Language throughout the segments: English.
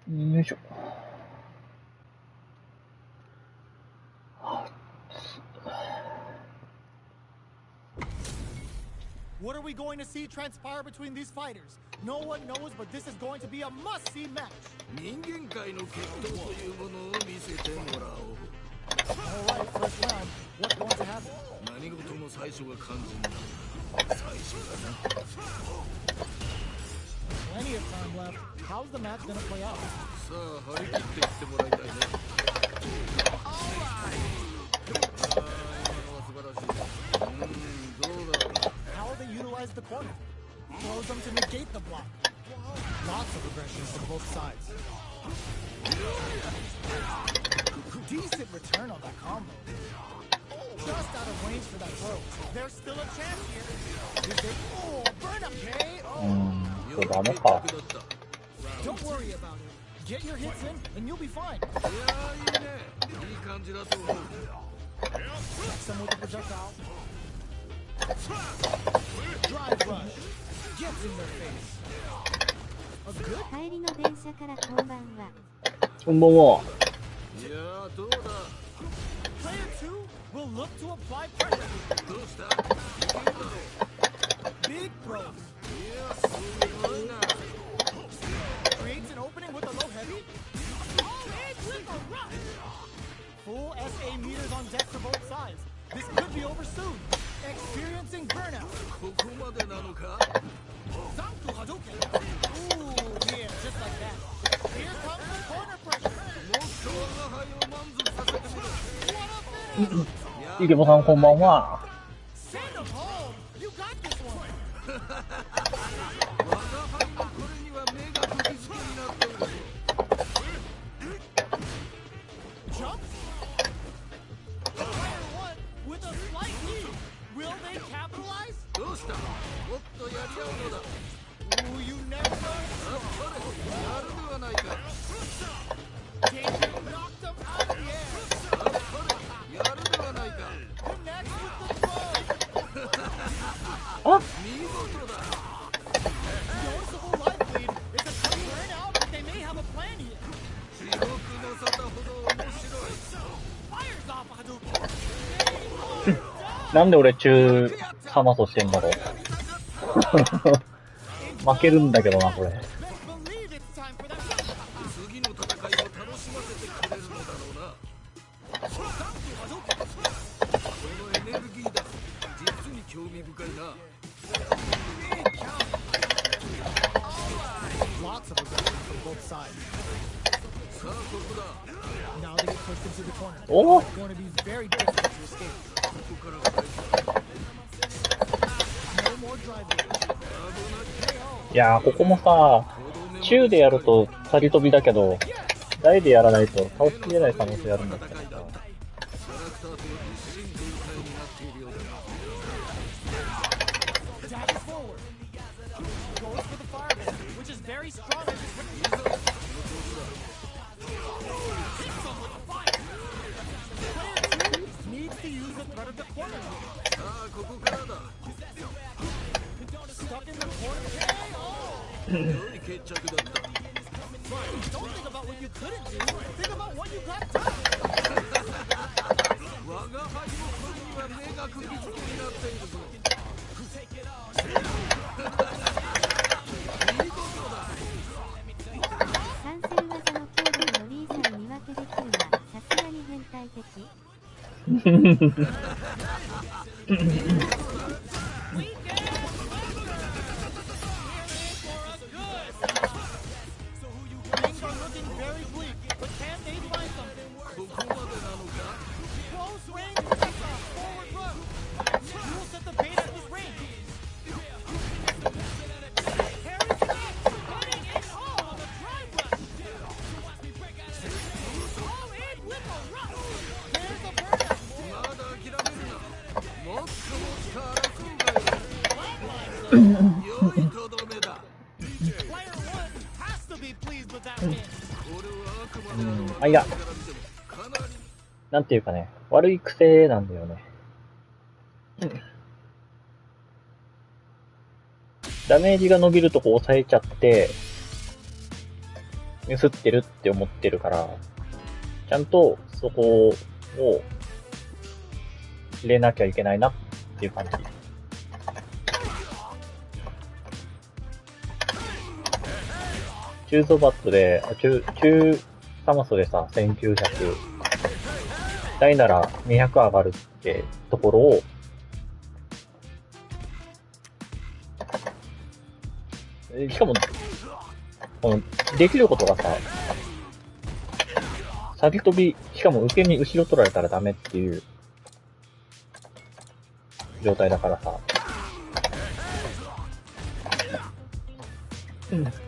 よいしょ。What are we going to see transpire between these fighters? No one knows, but this is going to be a must-see match. Alright, first round. What's going to happen? Plenty of time left. How's the match going to play out? How will they utilize the corner? Throws them to negate the block. Lots of aggressions from both sides. Decent return on that combo. Just out of range for that throw. There's still a chance here. Oh, burn up, K. Don't worry about it. Get your hits in, and you'll be fine. Check some with the projectile. Drive rush. Gets in their face. A good. 帰りの電車からこんばんは。こんばんは。 Player 2 will look to apply pressure. Big throws. Creates an opening with a low heavy. With a rush. Full SA meters on deck for both sides. This could be over soon. Experiencing burnout. Zanku Hadouken. Ooh, yeah, just like that. Here comes the corner pressure. イケボさんこんばんは。なんで俺中サマソしてんだろう。負けるんだけどなこれ。おお。いやーここもさ、中でやると仮飛びだけど、大でやらないと倒しきれない可能性あるんだってさ。Close range, forward run. You will set the bait has to be pleased with that win. あ、いや、なんていうかね、悪い癖なんだよね。ダメージが伸びるとこ抑えちゃって、ミスってるって思ってるから、ちゃんとそこを入れなきゃいけないなっていう感じ。中ゾバットで、中サマソでさ、1900、大なら200上がるってところを、しかも、この、できることがさ、先飛び、しかも受け身後ろ取られたらダメっていう状態だからさ、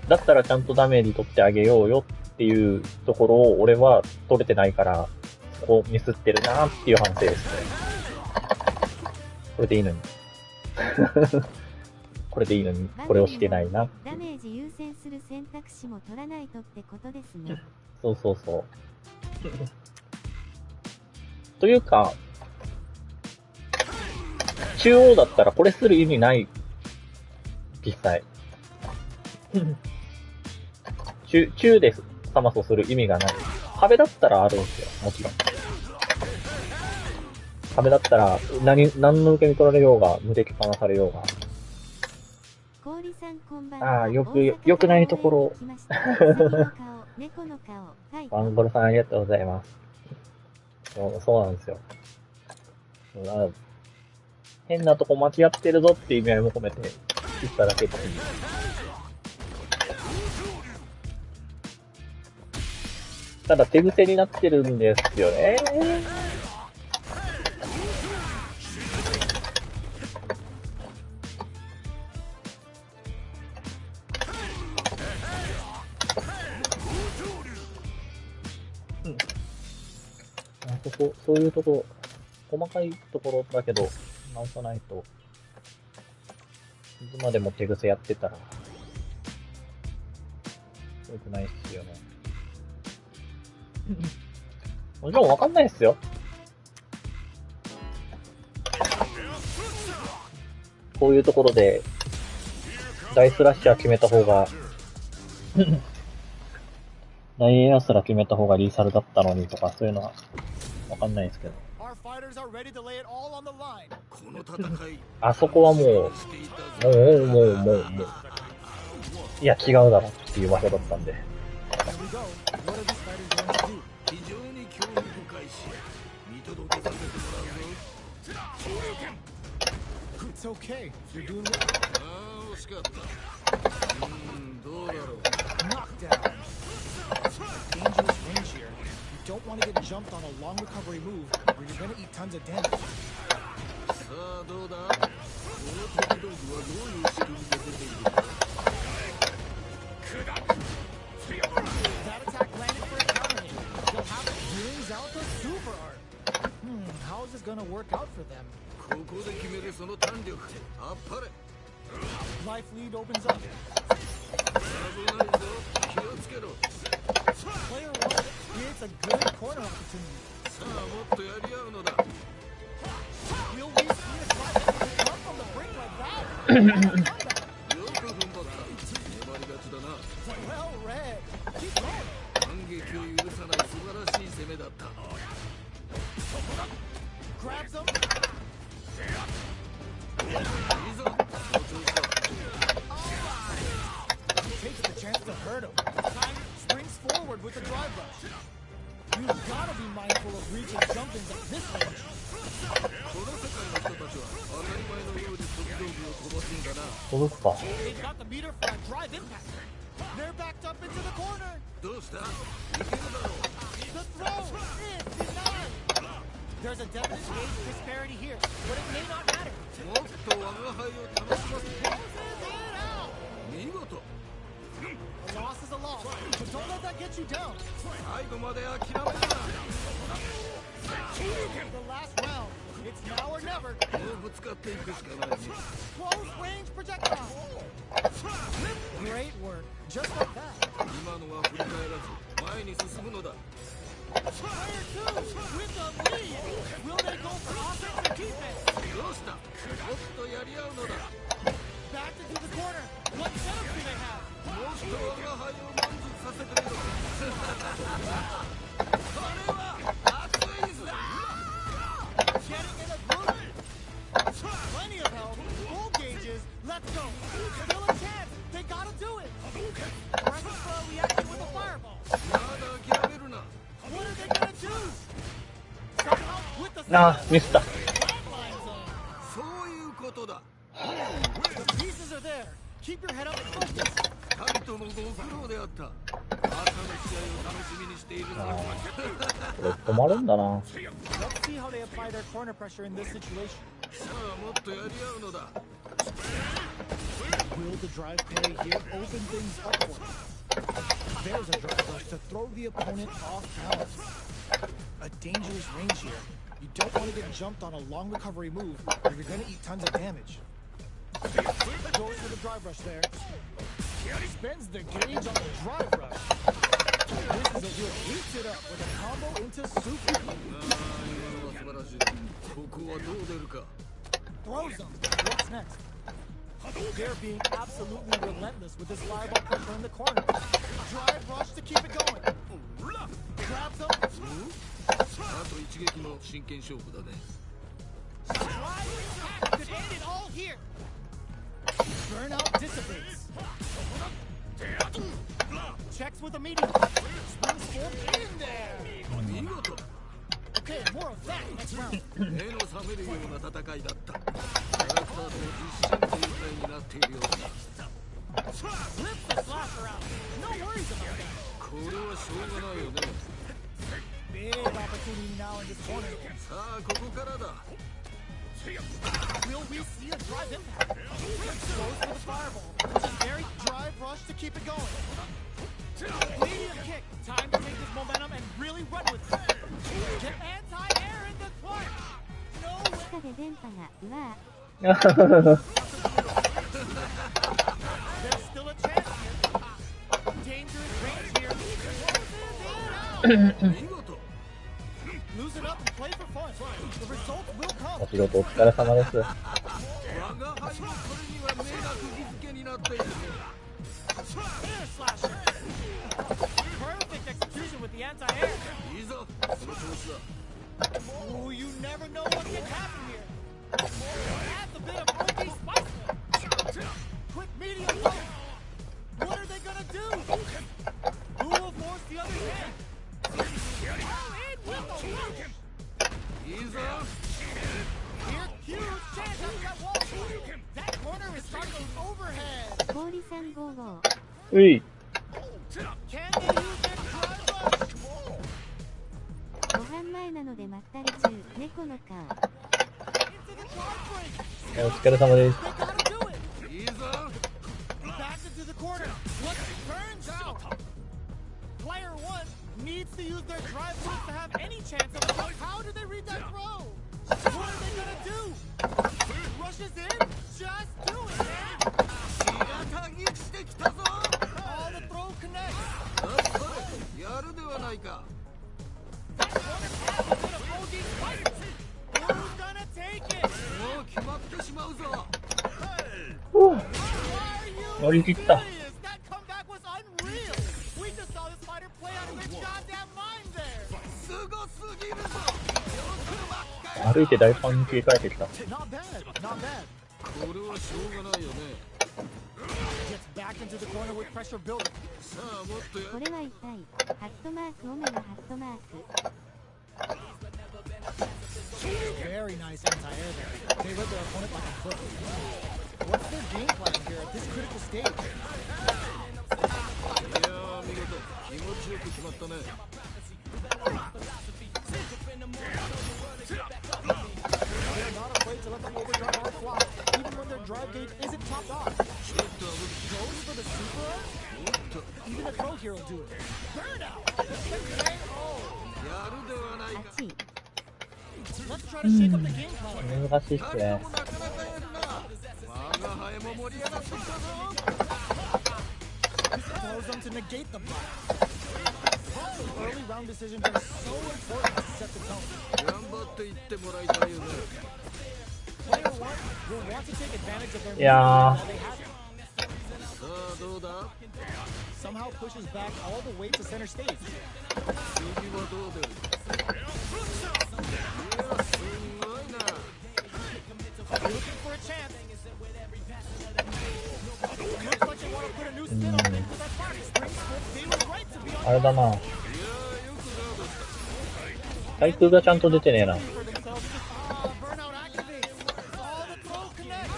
だったらちゃんとダメージ取ってあげようよっていうところを俺は取れてないから、そこミスってるなっていう反省ですね。これでいいのに。これでいいのに、これをしてないな。ダメージ優先する選択肢も取らないとってことですね。そうそうそう。というか、中央だったらこれする意味ない。実際。中でサマソする意味がない。壁だったらあるんですよ、もちろん。壁だったら、何の受け身取られようが、無敵かなされようが。氷さんこんばんああ、よくないところ。猫の顔、はい。ワンゴルさんありがとうございます。そうなんですよ。変なとこ間違ってるぞっていう意味合いも込めて、言っただけっていう。ただ手癖になってるんですよね。そういうとこ、細かいところだけど、直さないと、いつまでも手癖やってたら、良くないっすよね。もちろんわかんないっすよ。こういうところで、大スラッシャー決めた方が、大エアスラ決めた方がリーサルだったのにとか、そういうのはわかんないですけど。あそこはもう、いや違うだろっていう場所だったんで。非常に興味深いし、見届けさせてもらうぞ。It's okay. You're doing well. ああ、惜しかった。どうだろう。Knockdown. Dangerous range here. You don't want to get jumped on a long recovery move, or you're gonna eat tons of damage. さあ、どうだ。この飛び道具はどういう仕組みで出ているか。That attack landed for a counter hit. You'll have it brings out the super art. How is this gonna work out for them? ここで決めるその弾力。あっぱれ。Life lead opens up. 危ないぞ。気をつけろ。Player 1 creates a good corner opportunity. さあ、もっとやり合うのだ。Will we see a slide come from the brink like that? よく踏ん張った。粘りがちだな。Well read. Keep going. 反撃を許さない素晴らしい攻めだった。Grabs him. いいぞ。Takes the chance to hurt him. Time springs forward with the drive rush. You've got to be mindful of reaching jump-ins at this range. この世界の人たちは当たり前のように飛び道具を飛ばすんだな。届くか。They've got the meter for a drive impact. They're backed up into the corner. どうした？いけるだろう。 The throw is denied. There's a definite age disparity here, but it may not matter. もっと我が輩を楽しませて。 Closes it out. 見事。 A loss is a loss, but don't let that get you down. 最後まで諦めるな。 The last round It's now or never. もうぶつかっていくしかないね。 Close range projectile. Great work. Just like that. 今のは振り返らず前に進むのだ。 Player 2 with the lead. Will they go for offense or defense? どうした？もっとやり合うのだ。 Back into the corner. What setup do they have? もっと我が輩を満足させてみろ。これは熱いぞ。 Getting in a groove. Plenty of help. Full gauges. Let's go. Still a chance. They gotta do it. Pressing for a reaction with a fireball. まだ諦めるな。 What are they gonna do? Somehow with the あー、ミスった。 flatline zone. そういうことだ。 The pieces are there. Keep your head up and focus. 二人ともご苦労であった。朝の試合を楽しみにしているのだ。これ止まるんだな。 Let's see how they apply their corner pressure in this situation. さあもっとやり合うのだ。 Will the drive play here open things up for them? There's a drive rush to throw the opponent off balance. A dangerous range here. You don't want to get jumped on a long recovery move, or you're going to eat tons of damage. Goes for the drive rush there. Spends the gauge on the drive rush. This is a real heats it up with a combo into super. ああ、今のは素晴らしい。ここはどう出るか。 Throws them. What's next? They're being absolutely relentless with this fireball pressure in the corner. Drive rush to keep it going. Grabs them. あと一撃の真剣勝負だね。 Drive attack could end it all here. Burnout dissipates. Checks with a medium. Springs form in there. 見事。 Okay, more of that next round. 目の覚めるような戦いだった。キャラクターと実戦状態になっているようだ。 Flip the slasher out. No worries about that. これはしょうがないよね。 Big opportunity now in this corner. さあここからだ。 Will we see a drive impact? Goes for the fireball. It's a very drive rush to keep it going. Medium kick. Time to take this momentum and really run with it. Get anti-air in the clutch. No 地下で電波が、うわ There's still a chance here. Dangerous range here. Closes it out. 見事。 Loosen up and play for fun. The results will come. お仕事お疲れ様です。我が輩もこれには目が釘付けになっている。 Air slasher. Perfect execution with the anti-air. いいぞ、その調子だ。 Oh, you never know what can happen here. Adds a bit of OD spice. Quick medium low. What are they gonna do? Who will force the other hand? All in with the rush. いいぞ。 Here, huge chance after that wall. That corner is starting overhead. 氷355。うい。 Can they use their drive rush? ご飯前なのでまったり中、猫の顔。 Into the drive break. お疲れ様です。 They gotta do it. いいぞ。 Back into the corner. What turns out? Player 1 needs to use their drive moves to have any chance of it. How do they read that throw? What are they gonna do? Rushes in? Just do it, man. 白タギしてきたぞ。 Oh, the throw connects. あっぱれ、やるではないか。 That corner has a bit of OD spice. Who's gonna take it? もう決まってしまうぞ。 Are 乗 you り切った。 serious? That comeback was unreal. We just saw this fighter play out of their goddamn mind there. すごすぎるぞ。よくばっかり。歩いて大ファンに切り替えてきた。 Not bad, not bad. これはしょうがないよね。 Gets back into the corner with pressure building. さあもっとや。これは痛い。ハットマーク、オメガハットマーク。 Very nice anti-air there. They read their opponent like a book. What's their game plan here at this critical stage? いやー見事、気持ちよく決まったね。 They're not afraid to let the overdrive arm fly, even when their drive gauge isn't topped off. ちょっと危 Goes for the super arm? Even a throw here will do it. Burnout! Oh, やるではないか。熱い。Let's try to shake up the game plan. 難しいっすね。我が輩も盛り上がってきたぞ。 Throws them to negate the block. Early round decisions are so important to set the tone. 頑張っていってもらいたいよね。 Player one will want to take advantage of their Yeah. while they have it. さあどうだ。 Somehow pushes back all the way to center stage. 次はどう出る。いやすごいな。 Looking for a chance. Looks like they want to put a new spin on things with that party. They were right to be on あれだな。いやよくガードした。対空がちゃんと出てねえな。 for themselves. Burnout activates. All the throw connects.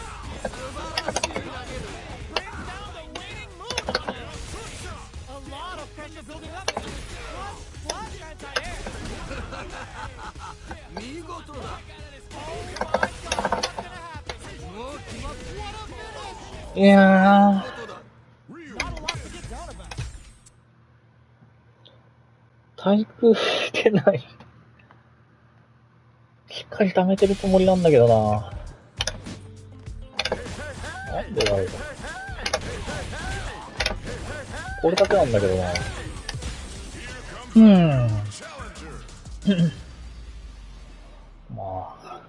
Brings down the waiting move. A lot of pressure building up. What? Anti-air. 見事だ。 Oh my god. What's gonna happen? もう決まっ What a finish. いやー、たことだ。 Not a lot to get down about. 対空してない。しっかり溜めてるつもりなんだけどな。なんでだろう。これだけなんだけどな。まあ、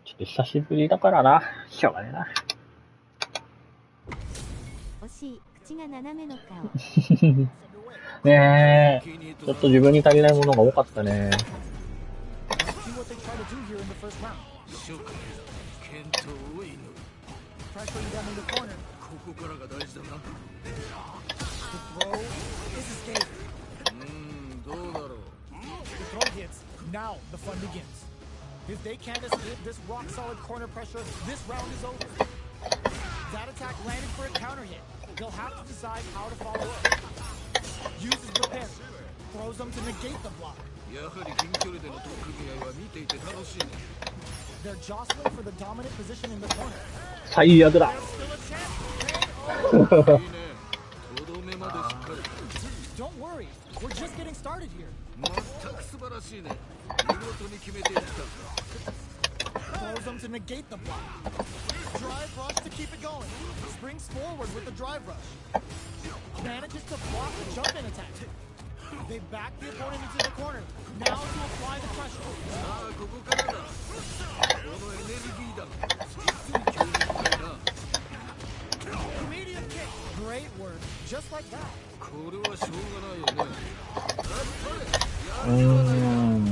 ちょっと久しぶりだからな。しょうがねえな。惜しい、口が斜めの顔。ねえ、ちょっと自分に足りないものが多かったね。See what they try to do here in the first round. 初回健闘を祈る。 Pressuring them in the corner. ここからが大事だな。 The throw is escape. どうだろう。 The throw hits. Now the fun begins. If they can't escape this rock solid corner pressure, this round is over. That attack landed for a counter hit. They'll have to decide how to follow up. Uses the pin. Throws them to negate the block. やはり近距離での取っ組み合いは見ていて楽しいね。 They're jostling for the dominant position in the corner. 最悪だ。 There's still a chance. いいね。とどめまでしっかり。 Don't worry. We're just getting started here. 全く素晴らしいね。見事に決めていった。 Throws them to negate the block. Drive rush to keep it going. Springs forward with the drive rush. Manages to block the jump in attack. They back the opponent into the corner. Now to apply the pressure. さあここからだ。このエネルギーだ。実に興味深いな。 Immediate kick. Great work. Just like that. これはしょうがないよね。うーん。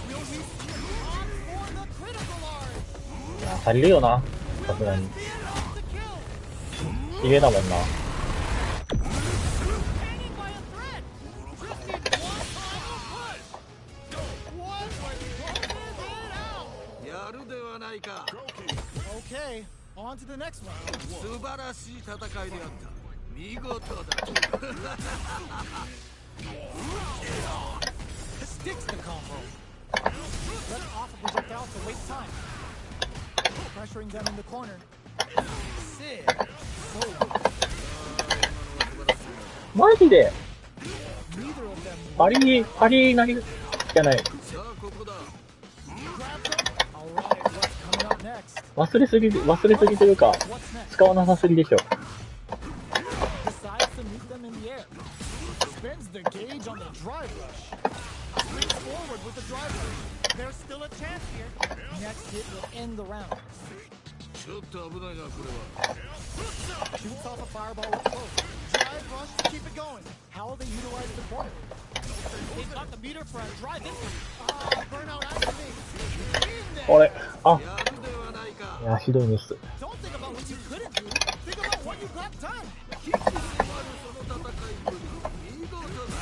Will we see on for the critical art? いや、足りるよな。さすがに。 The kill. 綺麗だもんな。 Hanging by a thread. Just need one final push. One closes it out. やるではないか。 Okay, on to the next one. 素晴らしい戦いであった。見事だ。 Sticks the combo. Let's off a projectile to waste time. Pressuring them in the corner. Sid. So マジで neither of them パリなりじゃない。さあここだ。 grabs them. Alright, what's coming up next? 忘れすぎというか、 What's next? 使わなさすぎでしょ。 Decides to meet them in the air. Spins the gauge on the drive rush. Springs forward with the drive rush. There's still a chance here. Next hit will end the round. ちょっと危ないなこれは。 Shoots off a fireball up close. Drive rush to keep it going. How will they utilize the corner? They've got the meter for a drive in. Burnout activates. In there. あれあ、やるではないか。いや、ひどいミス。 Don't think about what you couldn't do. Think about what you got done. 引き締まるその戦いぶり。見事だ。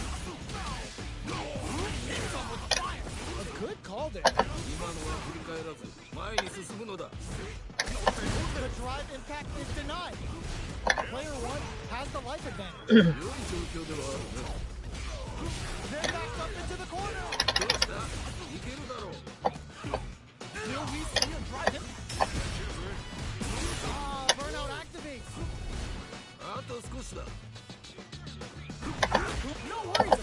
A good call there. 今のは振り返らず前に進むのだ。 The drive impact is denied. Player one has the life advantage. 良い状況ではあるね。 They're backed up into the corner. どうした？いけるだろう。 Will we see a drive impact? Burnout activates. あと少しだ。 No worries about it.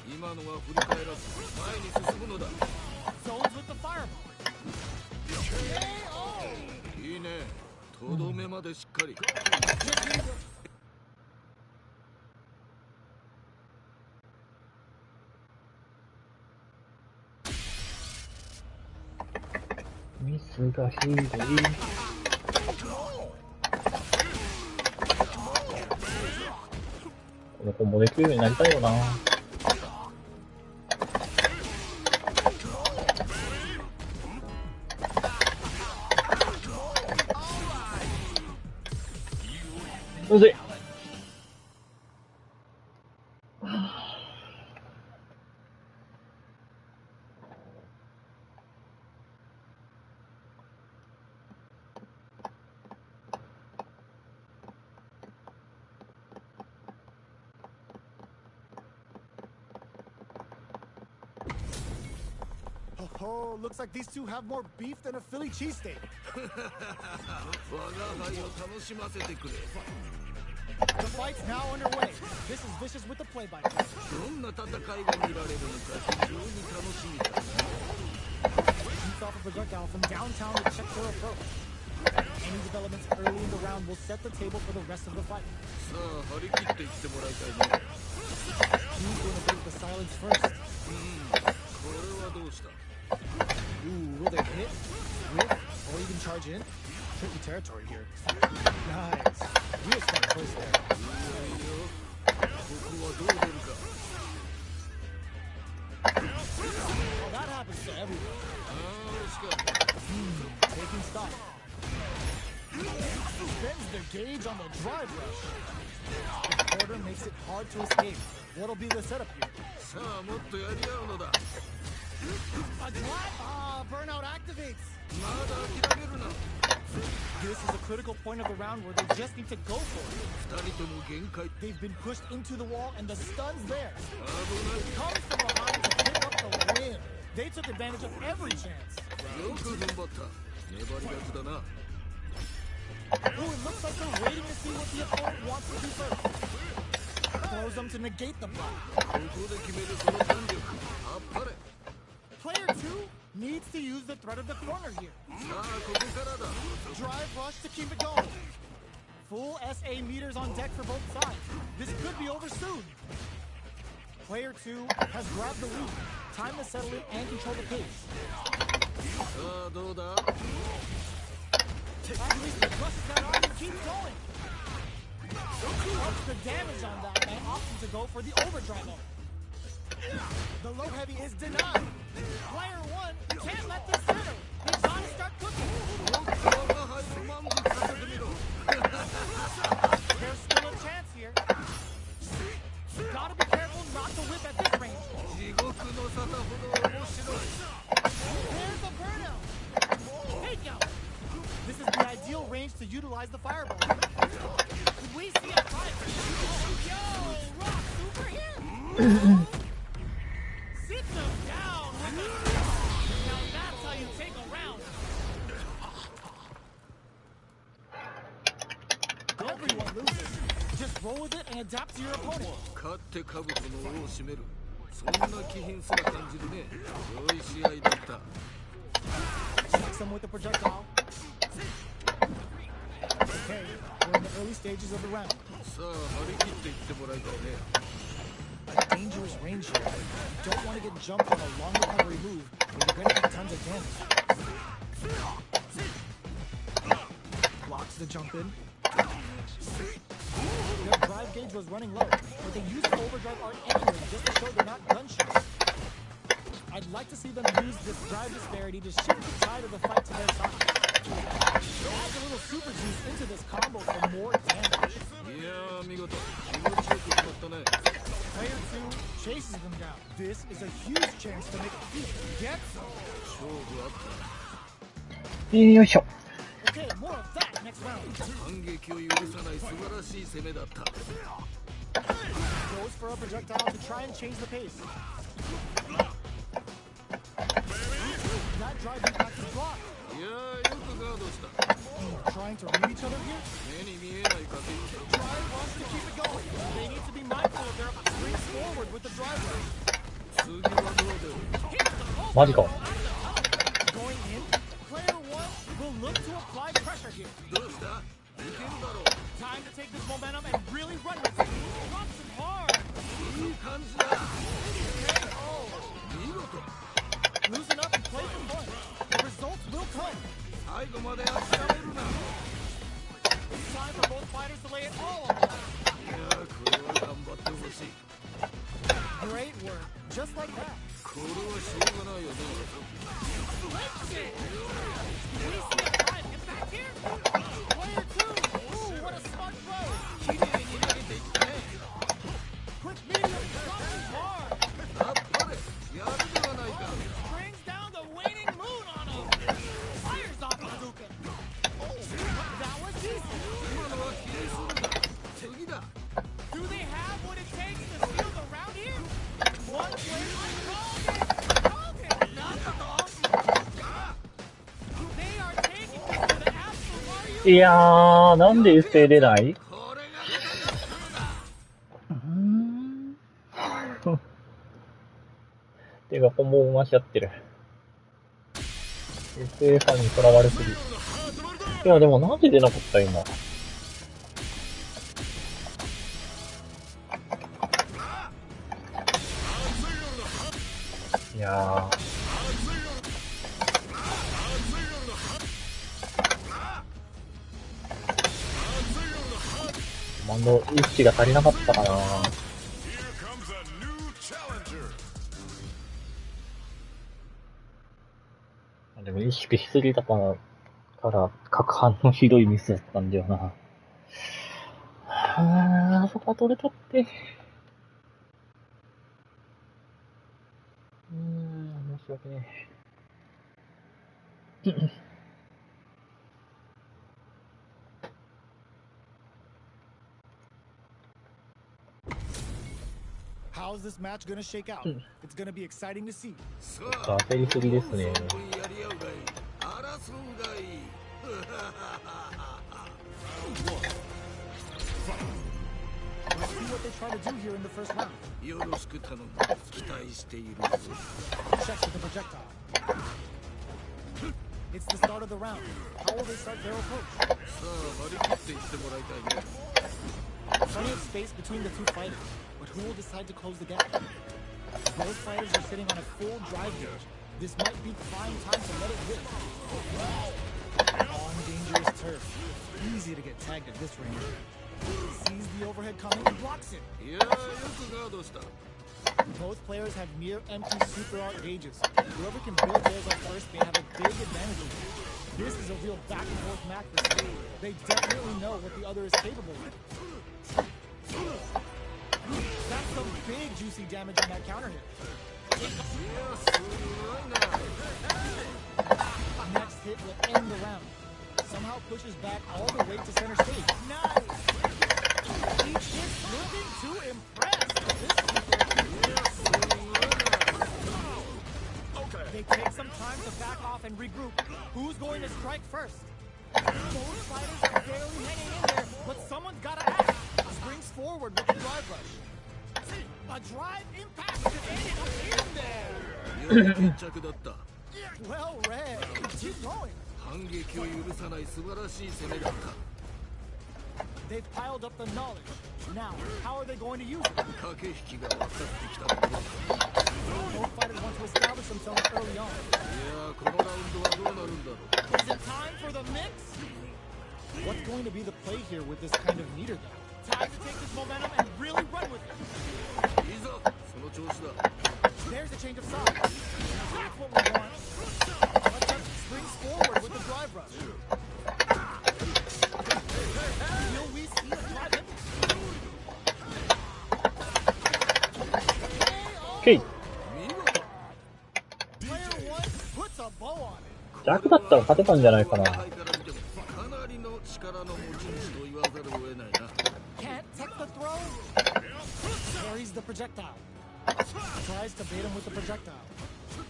今のは振り返らず前に進むのだ。 Zones with the fireball. とどめまでしっかり。ミスがひどい。この子もできるようになりたいよな。むずい。Oh, looks like these two have more beef than a Philly cheesesteak. 我が輩を楽しませてくれ。 The fight's now underway. This is Vicious with the play-by-play. どんな戦いが見られるのか非常に楽しみだ。 Beats off a projectile from downtown to check their approach. Any developments early in the round will set the table for the rest of the fight. さあ張り切っていってもらいたいね。 Who's going to break the silence first? これはどうした？ Ooh, will they hit, whip, or even charge in? Tricky territory here. Nice. Real smart choice there. ここはどう出るか。 Well, that happens to everyone. 惜しかった。 Taking stock. Spends the gauge on the drive rush. The quarter makes it hard to escape. What'll be the setup here? さあもっとやり合うのだ。 A drive? Burnout activates. まだ諦めるな。 This is a critical point of the round where they just need to go for it. 二人とも限界。 They've been pushed into the wall and the stun's there. 危ない。 Comes from behind to pick up the win. They took advantage of every chance. よく踏ん張った。粘り勝ちだな。 Ooh, it looks like they're waiting to see what the opponent wants to do first. Throws them to negate the block. ここで決めるその弾力。あっぱれ。 Player 2 needs to use the threat of the corner here. さあここからだ。 Drive rush to keep it going. Full SA meters on deck for both sides. This could be over soon. Player 2 has grabbed the lead. Time to settle in and control the pace. さあどうだ。 At least the plus that arm and keep going. Ups the damage on that and opts to go for the overdrive mode. The low heavy is denied. Player 1 can't let this settle. They gotta start cooking. 我が輩を満足させてみろ。 There's still a chance here. Gotta be careful not to whip at this range. 地獄の沙汰ほど面白い。 There's the burnout. Take out. This is the ideal range to utilize the fireball. Could we see a fight? Yo, rock super here. Sit them down with a... Now that's how you take a round. Everyone loses. Just roll with it and adapt to your opponent. 勝って兜の尾を締める。そんな気品すら感じるね。良い試合だった。 Checks them with the projectile. Okay, we're in the early stages of the round. さあ張り切っていってもらいたいね。 A dangerous range here. You don't want to get jumped on a long recovery move, or you're going to get tons of damage. Blocks the jump in. Their drive gauge was running low, but they used the overdrive art anyway just to show they're not gun shy. I'd like to see them use this drive disparity to shift the tide of the fight to their side. Add a little super juice into this combo for more damage. いやー見事。気持ちよく決まったね。 Player 2 chases them down. This is a huge chance to make a feat. Get some. 勝負あっよいしょ。 Okay, more of that next round. た。反撃を許さない素晴らしい攻めだった。 Goes for a projectile to try and change the pace. That drive impact is blocked. いやーよくガードした。 Trying to read each other here. 目に見えないかけ。 Drive wants to keep it going. They need to be mindful of their swings forward with the drive rush. 次はどう出る。マジか。Going in, player 1 will look to apply pressure here. Time to take this momentum and really run with it. Drops it hard. Loosen up and play for fun. The results will come. It's time for both fighters to lay it all on the line. Great work. Just like that. Let's see. We see a drive. Get back here. Player two. Ooh, what a smart throw. Quick medium. Drops hard. Brings down the waning moon on him. Fires off Hadouken. Oh, that was decent. Do they have what it takes to steal the round here? One player called it. They are taking this to the absolute Mario. いやー、なんで捨てれない？てか、コンボ回し合ってる。FA にとらわれすぎ。いや、でもなんで出なかった今。いやー。コマンド意識が足りなかったかな。でも意識しすぎたから各反応ひどいミスだったんだよな。あそこは取れたって。申し訳ねえ。How's this match gonna shake out? It's gonna be exciting to see. 焦りすぎですね。Let's see what they try to do here in the first round. Checks with the projectile. It's the start of the round. How will they start their approach? Plenty of space between the two fighters, but who will decide to close the gap? Both fighters are sitting on a full drive gauge. This might be prime time to let it rip. On dangerous turf. Easy to get tagged at this range. Sees the overhead coming and blocks it. Both players have near empty super art gauges. Whoever can build theirs up first may have a big advantage. This is a real back and forth match for Steve. They definitely know what the other is capable of. That's some big juicy damage on that counter hit. Next hit will end the round. Somehow pushes back all the way to center stage. Nice! Each hit looking to impress. They take some time to back off and regroup. Who's going to strike first? Both fighters are barely hanging in there, but someone's got to act. Springs forward with the drive rush. A drive impact could end it in there. Well read. Keep going. They've piled up the knowledge. Now, how are they going to use it? Both fighters want to establish themselves early on. Is it time for the mix? What's going to be the play here with this kind of meter gap? Time to take this momentum and really run with it. There's a change of sides. That's what we want. Let's springs forward with the drive rush. Will we see a drive hit? Okay. Player one puts a bow on it. 逆だったら勝てたんじゃないかな。Can't tech the throw. Carries the projectile. Tries to bait him with the projectile.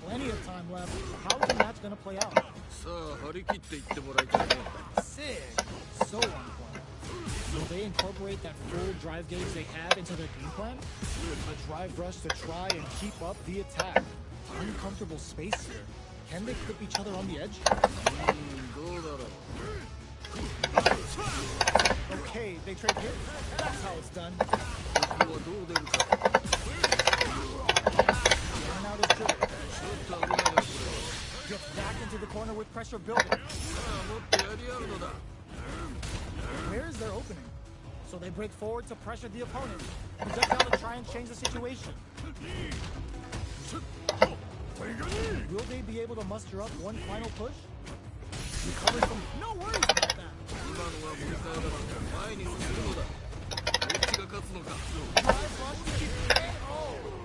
Plenty of time left. How is the match going to play out? Sick. So on point. Will they incorporate that full drive gauge they have into their game plan? A drive rush to try and keep up the attack. Uncomfortable space here. Can they clip each other on the edge? どうだろう。 Okay, they trade hits. That's how it's done. ここはどう出るか。 In and out is triggered. ちょっと危ないなこれは。 Gets back into the corner with pressure building. さあもっとやり合うのだ。 Where's their opening? So they break forward to pressure the opponent. Projectile to try and change the situation. Will they be able to muster up one final push? Recovers from no worries about that. 今のは盛り返らず前に進むのだ。どっちが勝つのか。 Drive rush to keep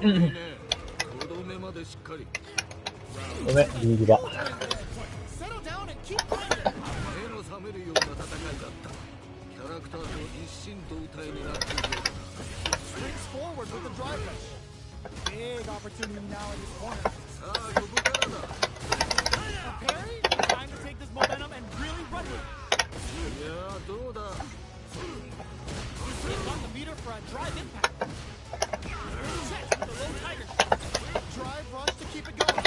いいね。とどめまでしっかり。ごめん、リーグが。 settle down and keep grinding. 目の覚めるような戦いだった。キャラクターと一心同体になっているようだな。 Springs forward with the drive rush. Big opportunity now in this corner. さあここからだ。 A parry? Time to take this momentum and really run with it. いやーどうだ。 He's on the meter for a drive impact. Check with the low tiger. Drive rush to keep it going.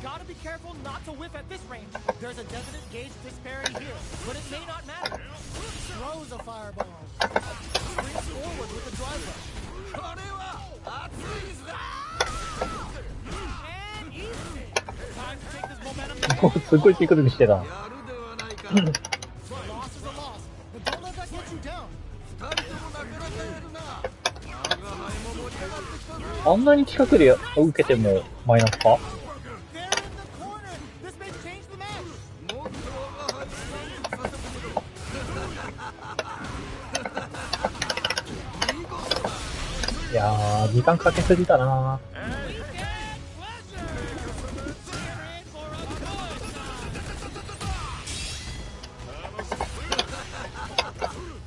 Gotta be careful not to whiff at this range. There's a definite gauge disparity here, but it may not matter. Throws a fireball. Springs forward with the drive rush. これは熱いぞ。 And easy. Time to take this momentum. すっごい手首見してた。やるではないか。 A loss is a loss, but don't let that get you down. 二人ともなかなかやるな。我が輩も盛り上がってきたぞ。あんなに近くで受けてもマイナスか？ They're in the corner. This may change the match. もっと我が輩に満足させてみろ。見事だ。いやー、時間かけすぎたな。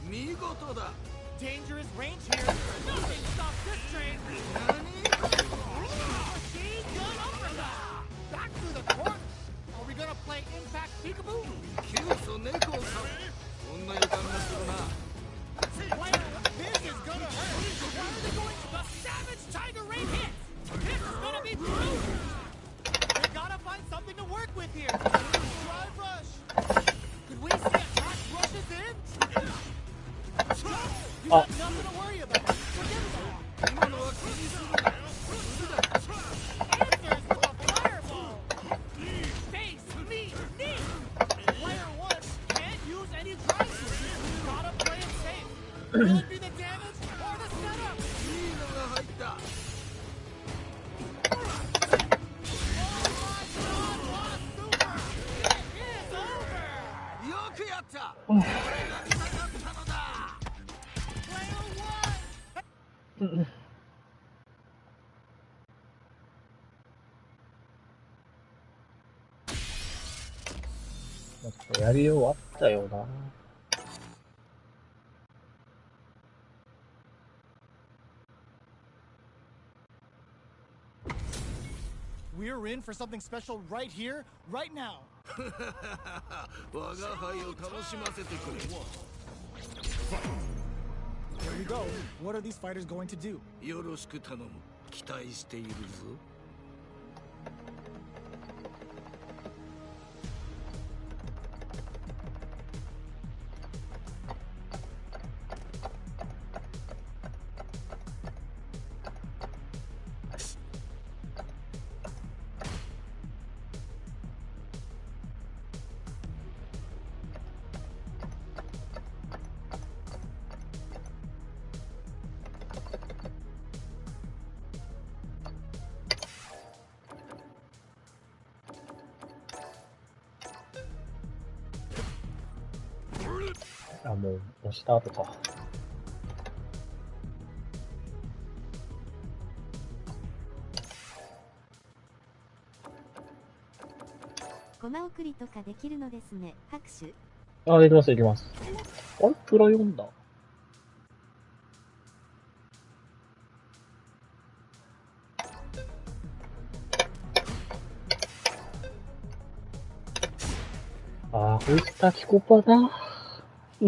見事だ。 Dangerous range here. Nothing stops this train. Machine gun uppercut. Back through the corner. Are we gonna play impact peekaboo? 急須猫さん。そんな予感がするな。 Player, this is gonna hurt. Why are they going to the savage tiger rain hit? This is gonna be brutal. We gotta find something to work with here. Drive rush. Could we see attack rushes in? You got nothing to worry about. Forget about it. 今のは気にするな。 Answers with a fireball. Face me knee. Player one can't use any drive moves. Gotta play it safe. Will it be the damage or the setup? いいのが入った。 Oh my God! What a super! It is over. よくやった。これがしたかったのだ。 Player one. もっとやりようあったよな。We're in for something special right here, right now. 我が輩を楽しませてくれ。 Here we go. What are these fighters going to do? よろしく頼む。期待しているぞ。 あ、もう押した後か。駒送りとかできるのですね。拍手。あ、できます、できます。あれプラ4だ。あー、こいつタキコパだ。そ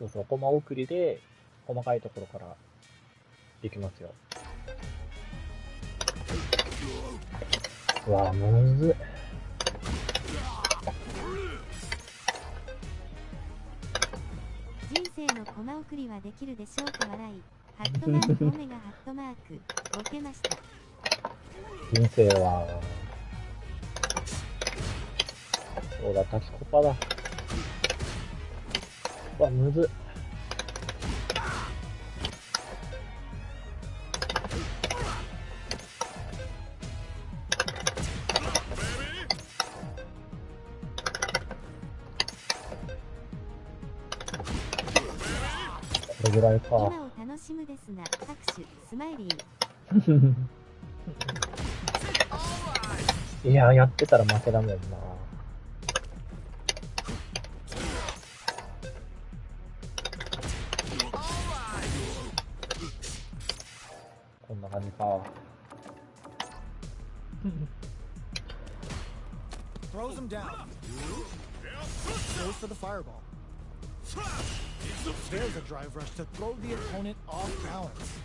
うそう、コマ送りで、細かいところからできますよ。うわ、むずい。人生のコマ送りはできるでしょうか笑い。ハットマークオメガハットマーク。ボケました。人生は、そうだ、タキコパだ。うわ、むずい。これぐらいか。今を楽しむですが、拍手、スマイリー。いや、やってたら負けだもんな。こんな感じか。Throws him down. Goes for the fireball. There's a drive rush to throw the opponent off balance.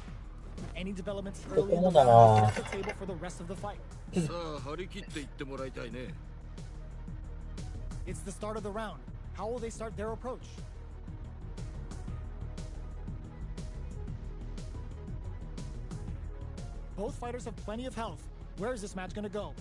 Any developments early in the round set the table for the rest of the fight. さあ張り切っていってもらいたいね。 It's the start of the round. How will they start their approach? Both fighters have plenty of health. Where is this match going to go?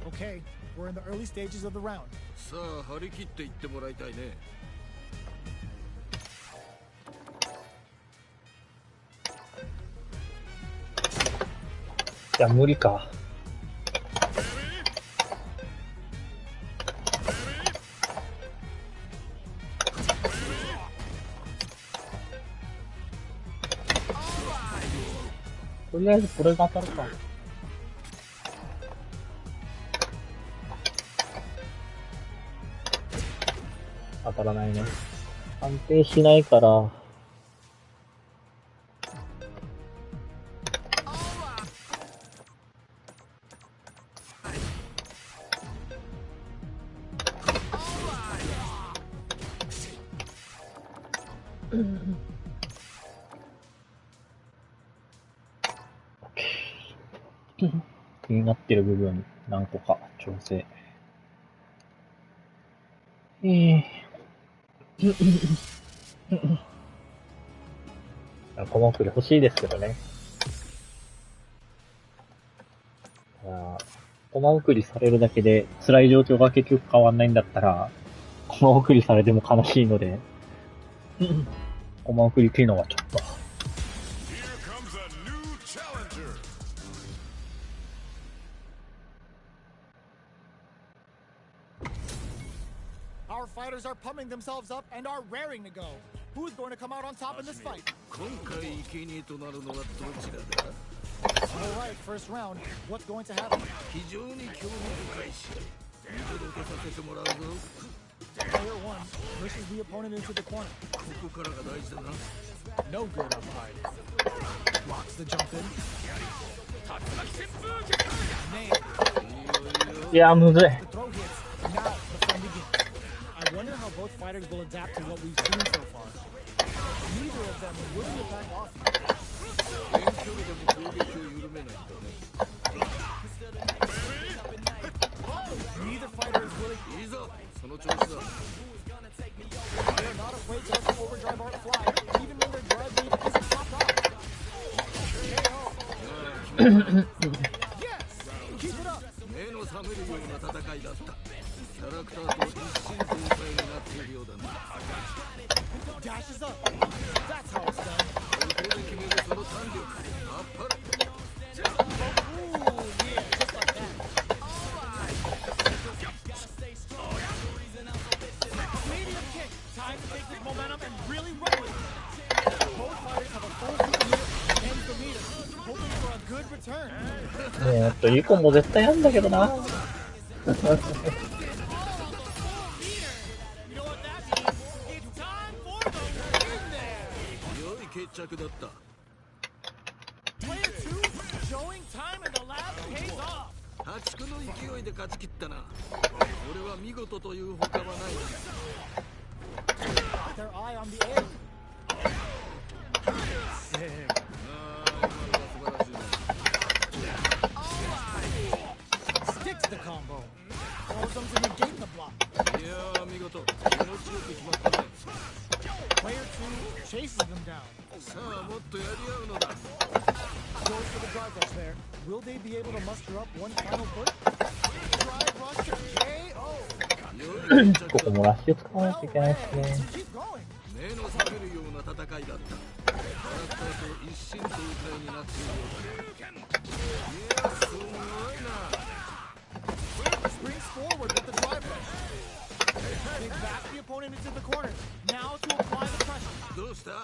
Okay, we're in the early stages of the round. さあ張り切っていってもらいたいね。いや、無理か。とりあえずこれが当たるか。当たらないね。安定しないから。気になってる部分何個か調整。この送り欲しいですけどね。コマ送りされるだけで辛い状況が結局変わんないんだったら、コマ送りされても悲しいので、コマ送り機能はちょっと。Our fighters are pumping themselves up and are raring to go. Who's going to come out on top in this fight? 今回生贄となるのはどちらだ？ Alright, first round. What's going to happen? 非常に興味深い試合。見届けさせてもらうぞ。 Player 1 pushes the opponent into the corner. ここからが大事だな。 No good up high. Blocks the jump in. Nailed. いや、むずい。 The throw hits. Now the fun begins. I wonder how both fighters will adapt to what we've seen so far. Neither of them really attack often. 遠距離でも攻撃を緩めないんだね。 Neither fighter is willing. いいぞ、その調子だ。 They're not afraid to let the overdrive art fly, even when their drive beat isn't topped off. Yes! Keep it up! 目の覚めるような戦いだった。キャラクターと一心同体になっているようだな。 Dashes up. That's how it's done. ここで決めるその胆力。あっぱれ。 Ooh, yeah, just like that. Medium kick. Time to take this momentum and really run with it. Both fighters have a full meter and the meter, hoping for a good return. リコも絶対やんだけどな。You know what that means? It's time for the win there. 決着だった。 Player 2 showing time in the lab pays off. 破竹の勢いで勝ち切ったな。俺は見事という他はない。 Their eye on the egg. Sick. ああ、今のは素晴らしいね。 Sticks the combo. Throws them to negate the block. いやー、見事。気持ちよく決まったね。 Player 2 chases them down. さあ、もっとやり合うのだ。 Goes for the drive rush there. Will they be able to muster up one final push? Drive rush to KO. ここもラッシュ使わなきゃいけないですね。 Keep going. 目の覚めるような戦いだった。キャラクターと一心同体になっているようだ。いや、すごいな。 Springs forward with the drive rush. They back the opponent into the corner. Now to apply the pressure. どうした？い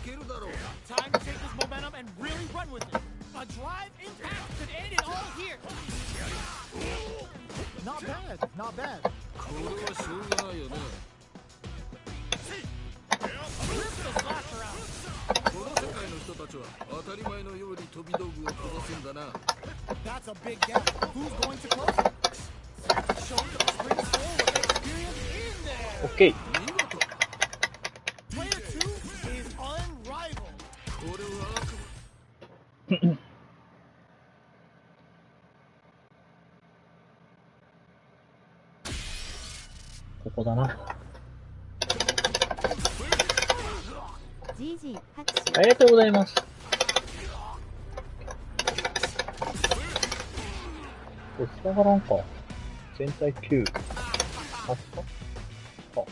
けるだろう。 Time to take this momentum and really run with it. A drive impact could end it all here. Not bad, not bad. これはしょうがないよね。 Rip the slasher out. この世界の人たちは当たり前のように飛び道具を飛ばすんだな。 That's a big gap. Who's going to close it? Shows the springs forward experience in there. オッケー。見事。 Player 2 is unrivaled. これはここだな。GG 拍手。ありがとうございます。これ繋がらんか。全体9。あった？あ。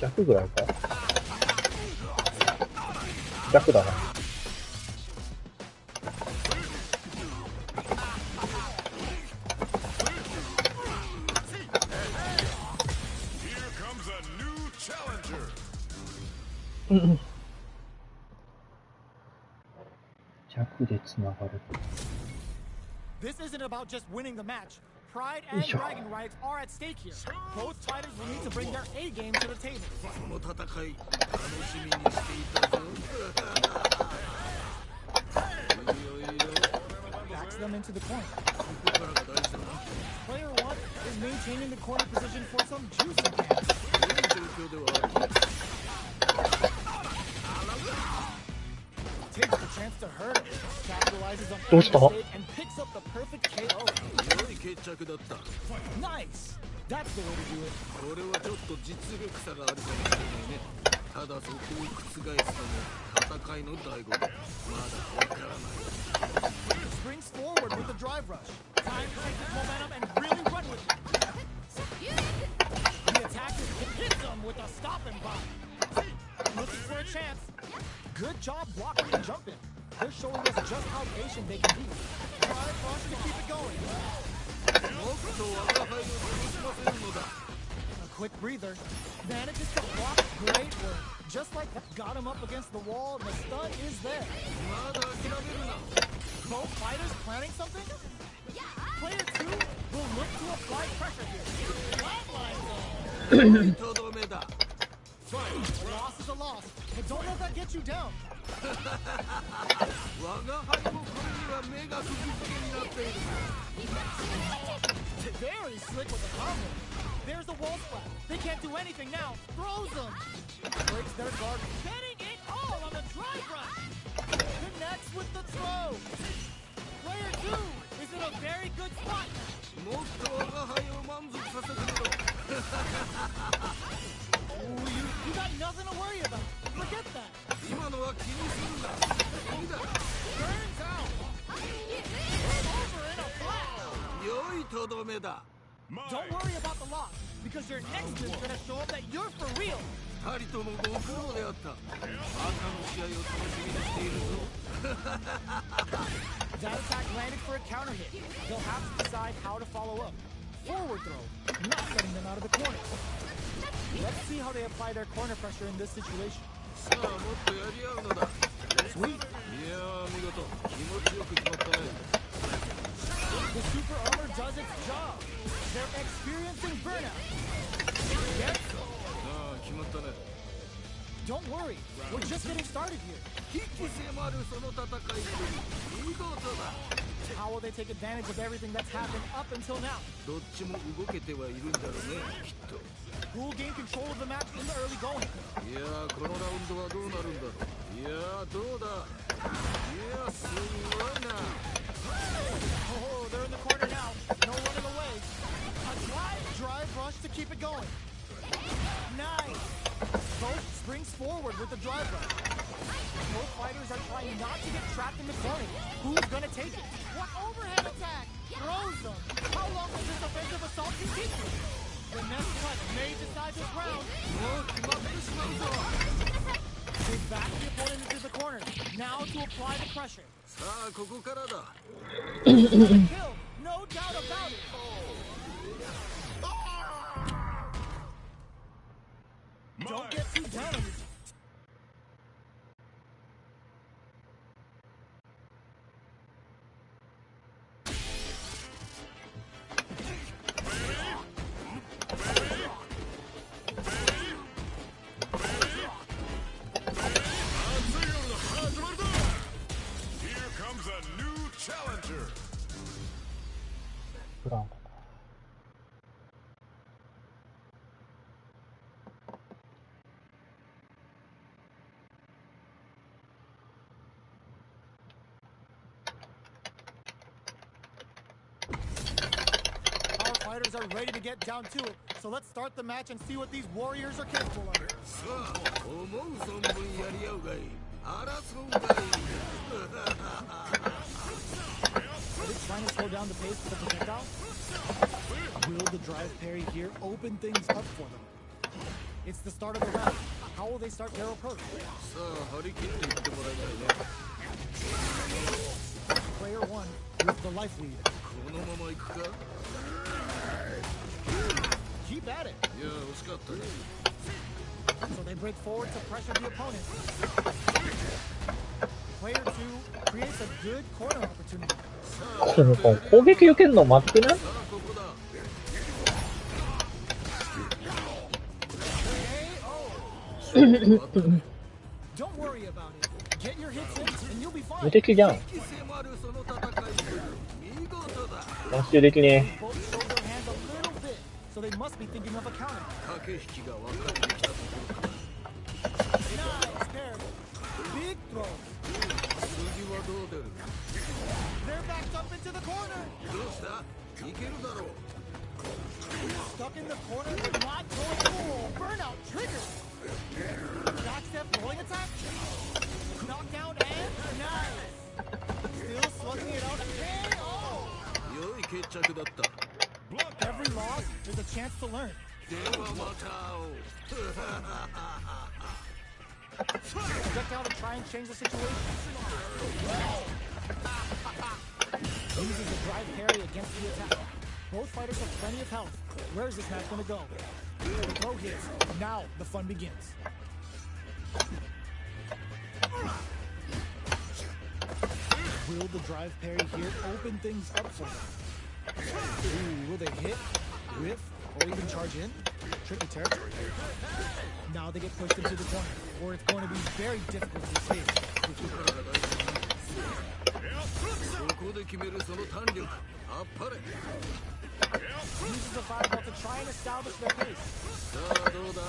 弱ぐらいか。弱だな。弱で繋がる。 This isn't about just winning the match. Pride and bragging rights are at stake here. Both fighters will need to bring their A game to the table. この戦い楽しみにしていたぞ。いいよいいよ。 Backs them into the corner. ここからが大事だな。 Player 1 is maintaining the corner position for some juicy games. いい状況ではある。 Takes the chance to hurt him. Capitalizes on Don't stop. every mistake and picks up the perfect KO. 良い決着だった。 Nice. That's the way to do it. これはちょっと実力差があるかもしれないね。ただそこを覆すのも戦いの醍醐味。まだわからない。 Springs forward with the drive rush. Time to take this momentum and really run with it. The attacker hits him with a stop and bomb. Looking for a chance. Good job blocking and jumping. They're showing us just how patient they can be. Drive rush to keep it going. もっと我が輩を楽しませるのだ。 A quick breather. Manages to block. Great work. Just like that. Got him up against the wall. The stun is there. まだ諦めるな。 Both fighters planning something? Player 2 will look to apply pressure here. Flatline zone. とどめだ。 A loss is a loss, but don't let that get you down. 我が輩もこれには目が釘付けになっている。 Very slick with the combo. There's the wall splat. They can't do anything now. Throws them. Breaks their guard. Getting it all on the drive rush. Connects with the throw. Player 2 is in a very good spot. もっと我が輩を満足させてみろ。 Ooh, you got nothing to worry about. Forget that. 今のは気にするな。いいだ。 Burns out. Over in a flash. 良いとどめだ。 Don't worry about the loss, because your next is gonna show up that you're for real. 二人ともご苦労であった。赤の試合を楽しみにしているぞ。 That attack landed for a counter hit. They'll have to decide how to follow up. Forward throw, not getting them out of the corner. Let's see how they apply their corner pressure in this situation. さあもっとやり合うのだ。 Sweet. いやー見事。気持ちよく決まったね。 The super armor does its job. They're experiencing burnout. Don't worry, we're just getting started here. 引き迫るその戦いぶり見事だ。 How will they take advantage of everything that's happened up until now? どっちも動けてはいるんだろうね、きっと。 Who will gain control of the match in the early going? いやー、このラウンドはどうなるんだろう。いやー、どうだ。いやー、すごいな。 Oh, they're in the corner now. No running away. A drive rush to keep it going. Nice. Both springs forward with the drive rush. Both fighters are trying not to get trapped in the corner. Who's gonna take it? What overhead attack? Throws them. How long will this offensive assault continue? The next punch may decide this round. もう決まってしまうぞ。 They back the opponent into the corner. Now to apply the pressure. さあ、ここからだ。 Kill, no doubt about it. Don't get too down on yourself. Here comes a new challenger. ブランコ。Our fighters are ready to get down to it, so let's start the match and see what these warriors are capable of. さあ、思う存分やり合うがいい。争うがいい。 Are they trying to slow down the pace with the projectile? Will the drive parry here open things up for them? It's the start of the round. How will they start their approach? さあ、張り切っていってもらいたいね。 Player 1 with the life lead. このまま行くか。 Keep at it. いや、惜しかったね。 So they break forward to pressure the opponent. Player 2 creates a good corner opportunity. その攻撃受けるの待ってな。さあ、ここだ。 Don't worry about it. Get your hits in and you'll be 無 fine. 敵じゃん。引き迫るその戦いぶり見事だ。ダッシュできね Both show their hands a little bit, so they must be thinking of a counter. 駆け引きが分かってきたところか。 Nice parry. Big throw. 次はどう出る。 They're backed up into the corner. どうした。いけるだろう。 Stuck in the corner, but not going full. Burnout trigger. Backstep rolling attack. Knockdown and nice. Still slugging it out. KO. 良い決着だった。 Every loss is a chance to learn. ではまた会おう。 Projectile to try and change the situation. Uses a drive parry against the attack. Both fighters have plenty of health. Where is this match going to go? The throw hits. Now the fun begins. Will the drive parry here open things up for them? Ooh, will they hit, whiff, or even charge in? Tricky territory. Now they get pushed into the corner, where it's going to be very difficult to escape. ここで決めるその胆力。あっぱれ。 Uses the fireball to try and establish their pace. さあ、どうだ。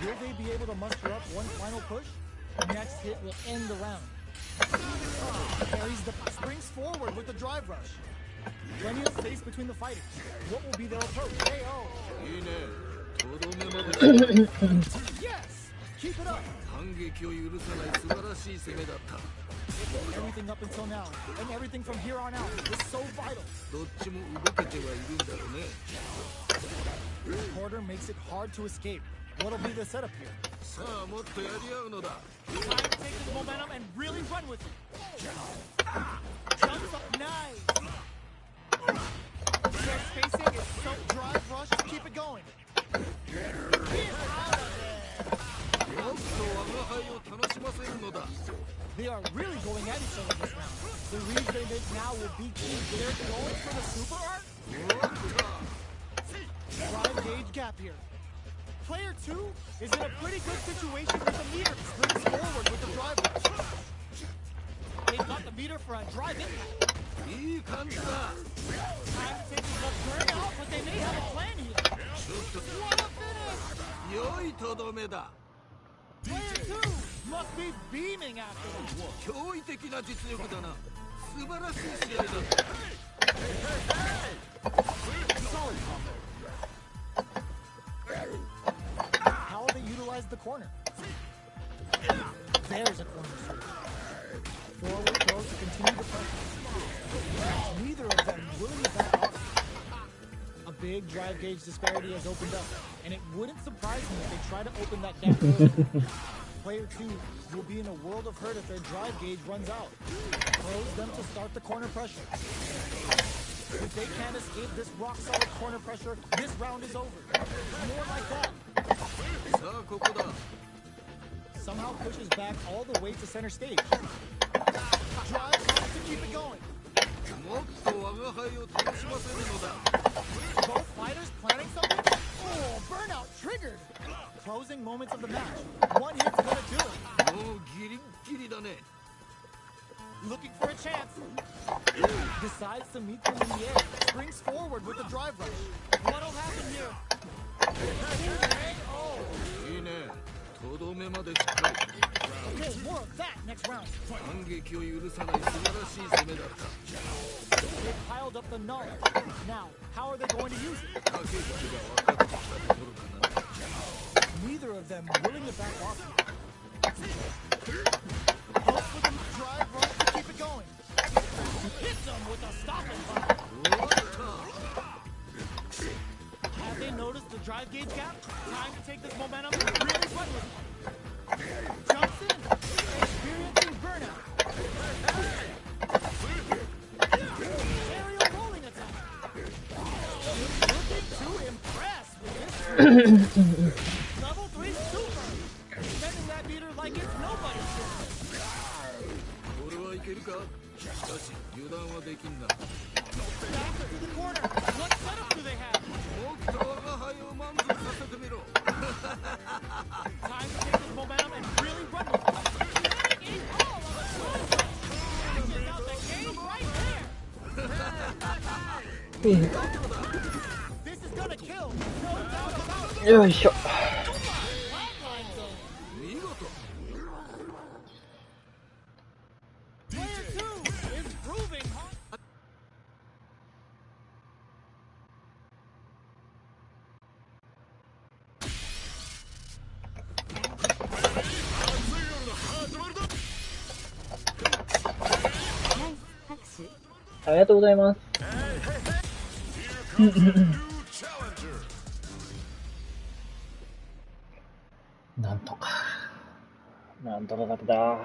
Will they be able to muster up one final push? Next hit will end the round. Carries the springs forward with the drive rush. Plenty of space between the fighters. What will be their approach? KO. いいね。とどめまで。 Yes! Keep it up. 反撃を許さない素晴らしい攻めだった。 Everything up until now, and everything from here on out is so vital. どっちも動けてはいるんだろうね。 The quarter makes it hard to escape. What'll be the setup here? さあ、もっとやり合うのだ。 Trying to take this momentum and really run with it. Jumps up nice. Their spacing is so drive rush to keep it going. He's out of there. もっと我が輩を楽しませるのだ。 They are really going at each other this round. The reads they make now will be key. They're going for the super art. Drive gauge gap here. Player 2 is in a pretty good situation with the meter. Springs forward with the drive. They've got the meter for a drive impact. いい感じだ。 Time to take this left turn out, but they may have a plan here. ちょっと What a finish! 良いとどめだ。 Player 2 must be beaming after that. 驚異的な実力だな。素晴らしい試合だ。 Solid combo. How will they utilize the corner? There's a corner switch. Forward throws to continue the pressure. Neither of them willing to back off. A big drive gauge disparity has opened up, and it wouldn't surprise me if they try to open that gap further. Player 2 will be in a world of hurt if their drive gauge runs out. Throws them to start the corner pressure. If they can't escape this rock-solid corner pressure, this round is over. More like that. さあここだ。 Somehow pushes back all the way to center stage. Drive tries to keep it going. もっと我が輩を楽しませるのだ。 Both fighters planning something? Oh, burnout triggered. Closing moments of the match. One hit's gonna do it. もうギリギリだね。 Looking for a chance. Decides to meet them in the air. Springs forward with the drive rush. What'll happen here? Oh, いいね。とどめまでしっかり。 okay, more of that next round. 反撃を許さない素晴らしい攻めだった。 They've piled up the knowledge. Now, how are they going to use it? 駆け引きが分かってきたところかな。 Neither of them willing to back off. Hope with the drive rush to keep it going. Hits them with a stopping punch. おっと。 Have they noticed the drive gauge gap? Time to take this momentum and really run with it. Jumps in, experiencing burnout. Aerial rolling attack. Looking to impress with this. Level 3 super. Sending that meter like it's nobody's business. これはいけるか。しかし油断はできんな。 Back to the corner. What setup do they have? もっと我が輩を満足させてみろ。 Time to take this momentum and really run with it. In all of a sudden, catches out the game right there. This is gonna kill. No doubt about it. よいしょ。 Flatline zone. 見事。 Player 2 is proving hard. Nice 拍手。ありがとうございます。 Here comes a new challenger. なんとか。なんとかだっただ。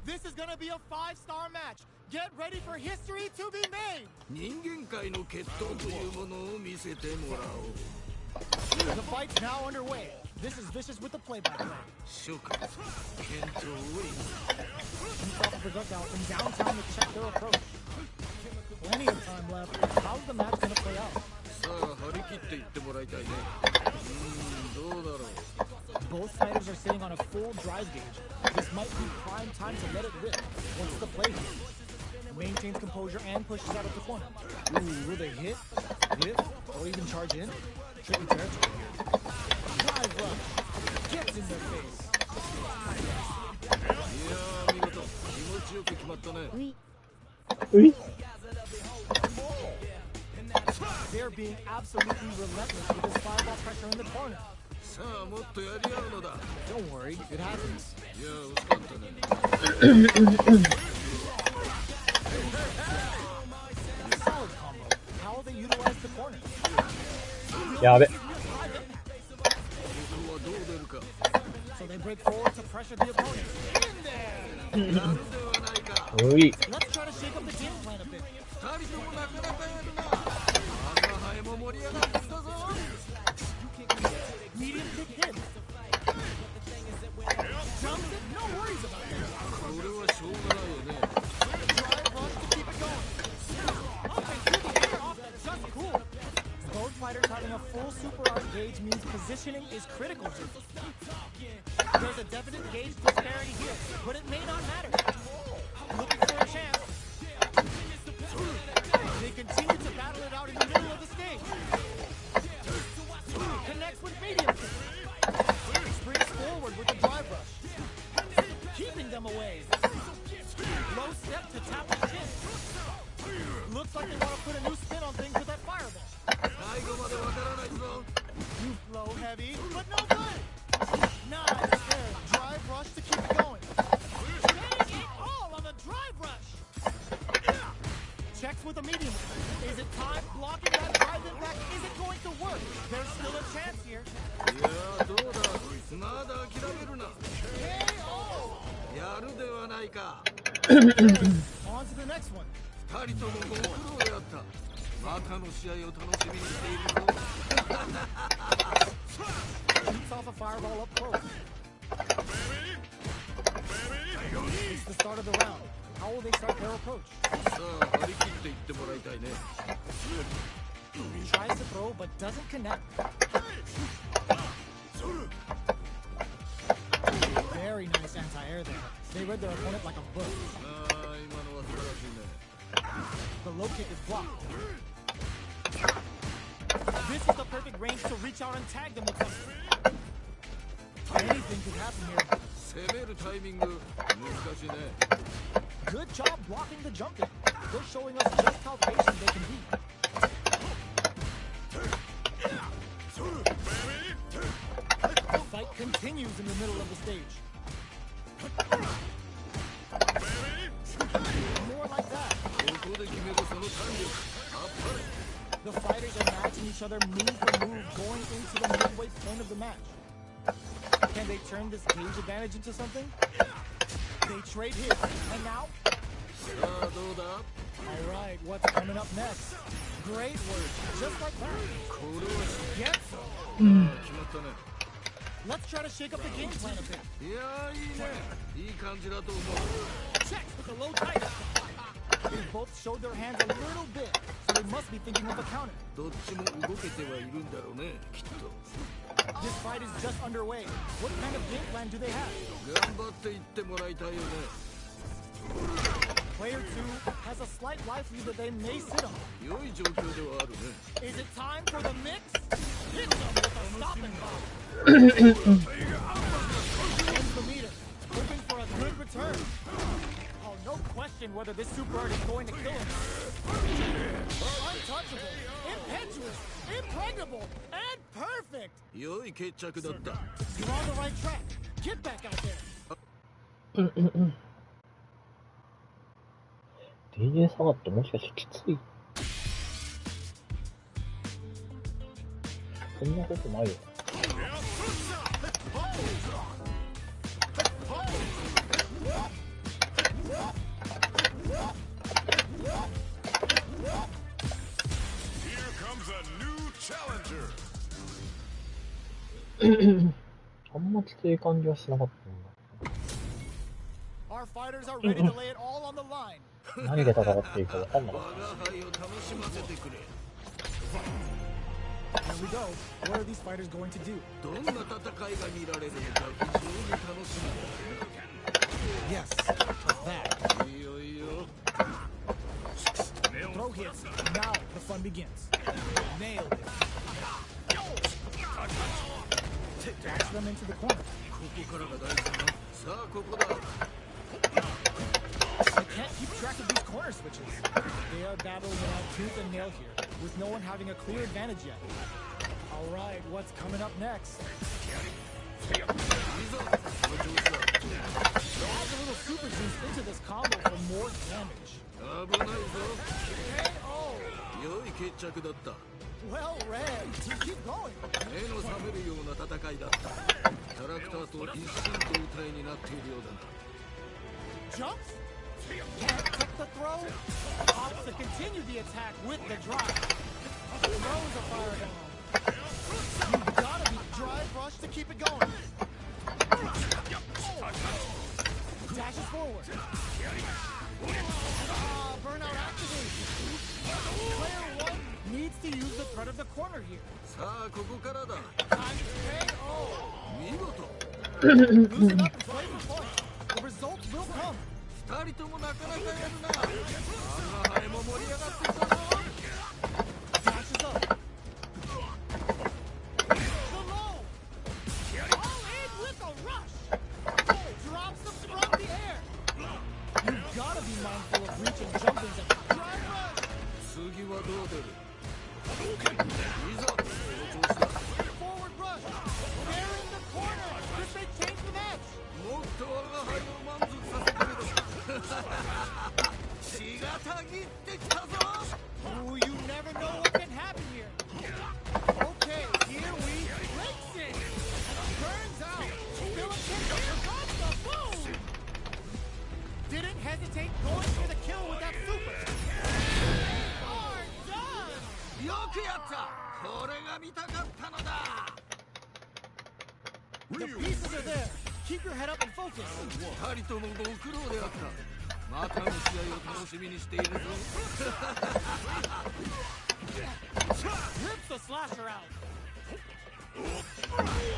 This is gonna be a 5-star match. Get ready for history to be made. 人間界の決闘というものを見せてもらおう。 The fight's now underway. This is Vicious with the play-by-play. 諸葛ケント・ウィン。 He fought the projectile from downtown to check their approach. Plenty of time left. How's the match gonna play out? さあ張り切っていってもらいたいね。どうだろう。 Both fighters are sitting on a full drive gauge. This might be prime time to let it rip. What's the play here? Maintains composure and pushes out of the corner. Ooh, will they hit? Hit? Or even charge in? Tricky territory here. Drive rush. Gets in their face. いやー見事。気持ちよく決まったね。うい。うい。 They're being absolutely relentless with this fireball pressure in the corner. さあもっとやり合うのだ。 Don't worry, it happens. いや惜しかったね。 Solid combo. How will they utilize the corner? やべ。ここはどう出るか。 So they break forward to pressure the opponent. In there! やるではないか。うい。 Let's try to shake up the game plan a bit. 二人ともなかなかやるな。positioning is critical here. There's a definite gauge disparity here, but it may not matter. Looking for a chance. They continue to battle it out in the middle of the stage. Connects with medium kick. Springs forward with the drive rush. Keeping them away. Low step to tap the chin. Looks like they want to put a new spin on things with that fireball. You flow heavy, but no good. Nice there. Drive rush to keep it going. Getting it all on the drive rush. Checks with a medium. Is it time blocking that drive impact? Is it going to work? There's still a chance here. KO! On to the next one. Shoots off a fireball up close. It's the start of the round. How will they start their approach? Tries to throw but doesn't connect. Very nice anti-air there. They read their opponent like a book. The low kick is blocked. This is the perfect range to reach out and tag them with something. Anything could happen here. Good job blocking the jumping. They're showing us just how patient they can be. The fight continues in the middle of the stage. More like that. The fighters are matching each other move for move going into the midway point of the match. Can they turn this gauge advantage into something? They trade hits, and now? Alright, what's coming up next? Great work, just like that. Get some. Let's try to shake up the game plan a bit. Checks with the low tiger. They both showed their hands a little bit, so they must be thinking of a counter. This fight is just underway. What kind of game plan do they have? Player 2 has a slight life lead that they may sit on. Is it time for the mix? Hit them with a stopping bomb. Ends the meter, hoping for a good return. Oh, no question whether this super art is going to kill him. Untouchable, impetuous, impregnable, and perfect. You're on the right track. Get back out there. DJ 下がってもしかしてきつい？そんなことないよ。あんまきつい感じはしなかったんだ。何で戦っていいか分かんなかった。Here we go. What are these fighters going to do? Yes, that. Throw hits. Now the fun begins. Nailed it. Dash them into the corner. I can't keep track of these corner switches. They are battling around tooth and nail here, with no one having a clear advantage yet. Alright, what's coming up next? Add a little super juice into this combo for more damage. KO! Well read. Keep going. Jumps? Can't cut the throw? Opts to continue the attack with the drive. Throws a fireball. You've gotta be drive rush to keep it going. Dashes forward. Burnout activation. Player 1 needs to use the predator of the corner here. さあここからだ。 Time to pay. Oh, 見事。 loosen up and play for points. The results will come. 二人ともなかなかやるな。我が輩も盛り上がってきたぞ。 Dashes up. The low. All in with a rush. Drops them from the air. You've got to be mindful of reach and jumping. Drive rush. 次はどう出る。いざ、その調子だ。 Forward rush. They're in the corner. This may change the match. もっと我が輩を満足させてみろ。血がたぎってきたぞ。 Ooh, you never know what can happen here. Okay, here we race it. Burns out. Still a kick. Here comes the boom. Didn't hesitate going for the kill with that super. Are done. よくやった。これが見たかったのだ。 The pieces are there. Keep your head up and focus. 二人ともご苦労であった。またの試合を楽しみにしているぞ。 Rips the slasher out.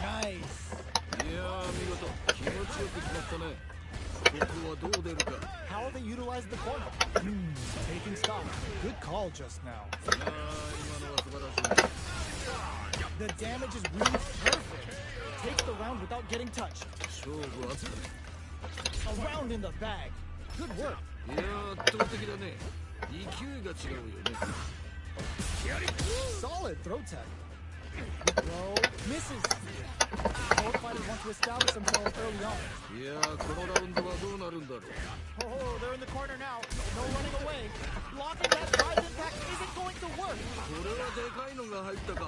Nice. いやー見事気持ちよく決まったね。ここはどう出るか。 How they utilize the corner. Taking stock. Good call just now. ああ今のは素晴らしい。 The damage is really perfect. Takes the round without getting touched. 勝負あったね。 A round in the bag. Good work. いやー圧倒的だね。勢いが違うよね。 Solid throw tag. Throw misses. Both fighters want to establish themselves early on. いやーこのラウンドはどうなるんだろう。 Oh, they're in the corner now. No running away. Blocking that drive impact isn't going to work. これはでかいのが入ったか。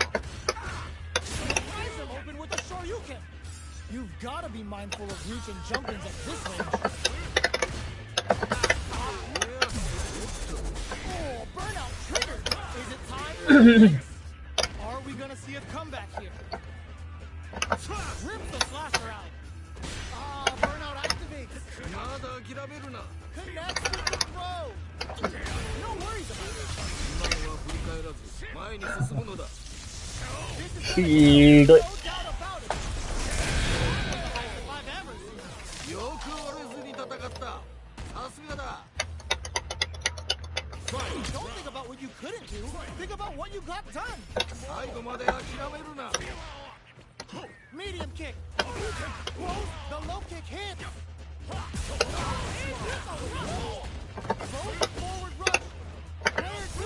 Surprise him open with a Shoryuken. You've got to be mindful of reach and jumpings at this range. Oh, burnout triggered. Is it time for the fix? Are we going to see a comeback here? Rip the slasher out. Ah, burnout activates. まだ諦めるな。 Connects with the throw. No worries about it. 今のは振り返らず前に進むのだ。 This is ひどい。 no doubt about it. If I've ever seen. よく折れずに戦った。さすがだ。 Don't think about what you couldn't do. Think about what you got done. 最後まで諦めるな。 Medium kick. Whoa, the low kick hits. Both forward rush. Player 2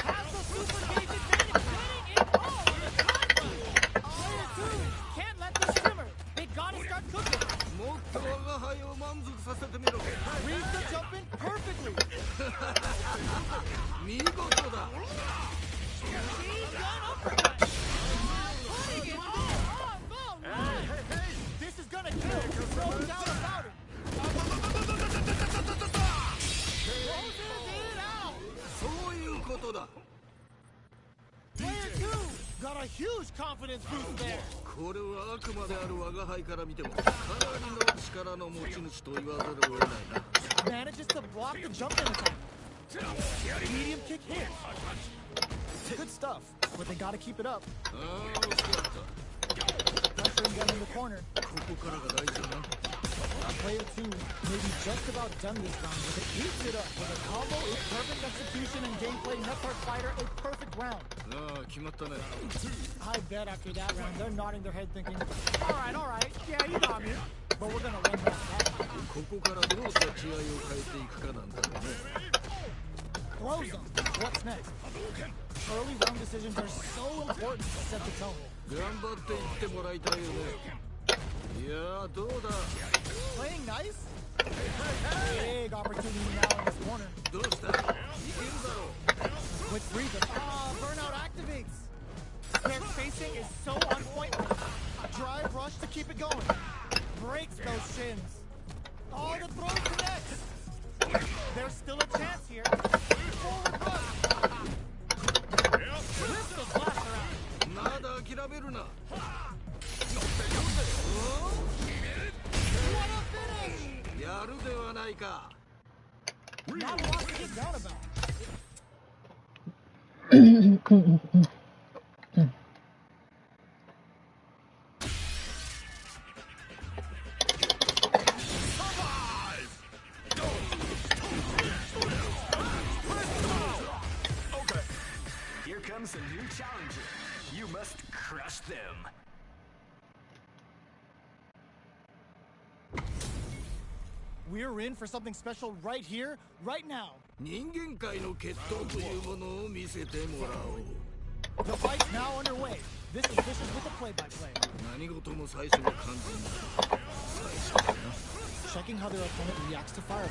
has the super gauge advantage. Winning it all in the time run. Player 2 can't let this simmer. They gotta start cooking. もっと我が輩を満足させてみろ。 Reads the jump in perfectly. 見事だ。 He's gonna uppercut. Putting it all on the line. This is gonna kill. No doubt about it. Closes it out. そういうことだ。 Player 2 got a huge confidence boost there. これはあくまである我が輩から見てもかなりの力の持ち主と言わざるを得ないな。 Manages to block the jumping attack. Medium kick hit. Good stuff, but they gotta keep it up. ああ惜しかった。 Pressuring them in the corner. ここからが大事だな。 Player 2 may be just about done this round, but it eats it up with a combo, a perfect execution, and gameplay nets our fighter a perfect round. ああ決まったね。 I bet after that round, they're nodding their head thinking, all right, yeah, you got me. But we're gonna run back that. ここからどう立ち合いを変えていくかなんだろうね。 Throws them. What's next? Early round decisions are so important to set the tone. 頑張っていってもらいたいよね。いやーどうだ。 Playing nice? Big opportunity now in this corner. どうした。いけるだろう。 Quick breather. Ah, burnout activates. Their spacing is so on point. Drive rush to keep it going. Breaks those shins. Oh, the throw connects. There's still a chance here. Forward rush. Rips the slasher out. まだ諦めるな。 What a finish! やるではないか。 Not a lot to get down about. them. We're in for something special right here, right now. 人間界の決闘というものを見せてもらおう。 The fight's now underway. This is Vicious with the play-by-play. 何事も最初の肝心だ。最初だな。 Checking how their opponent reacts to fireball.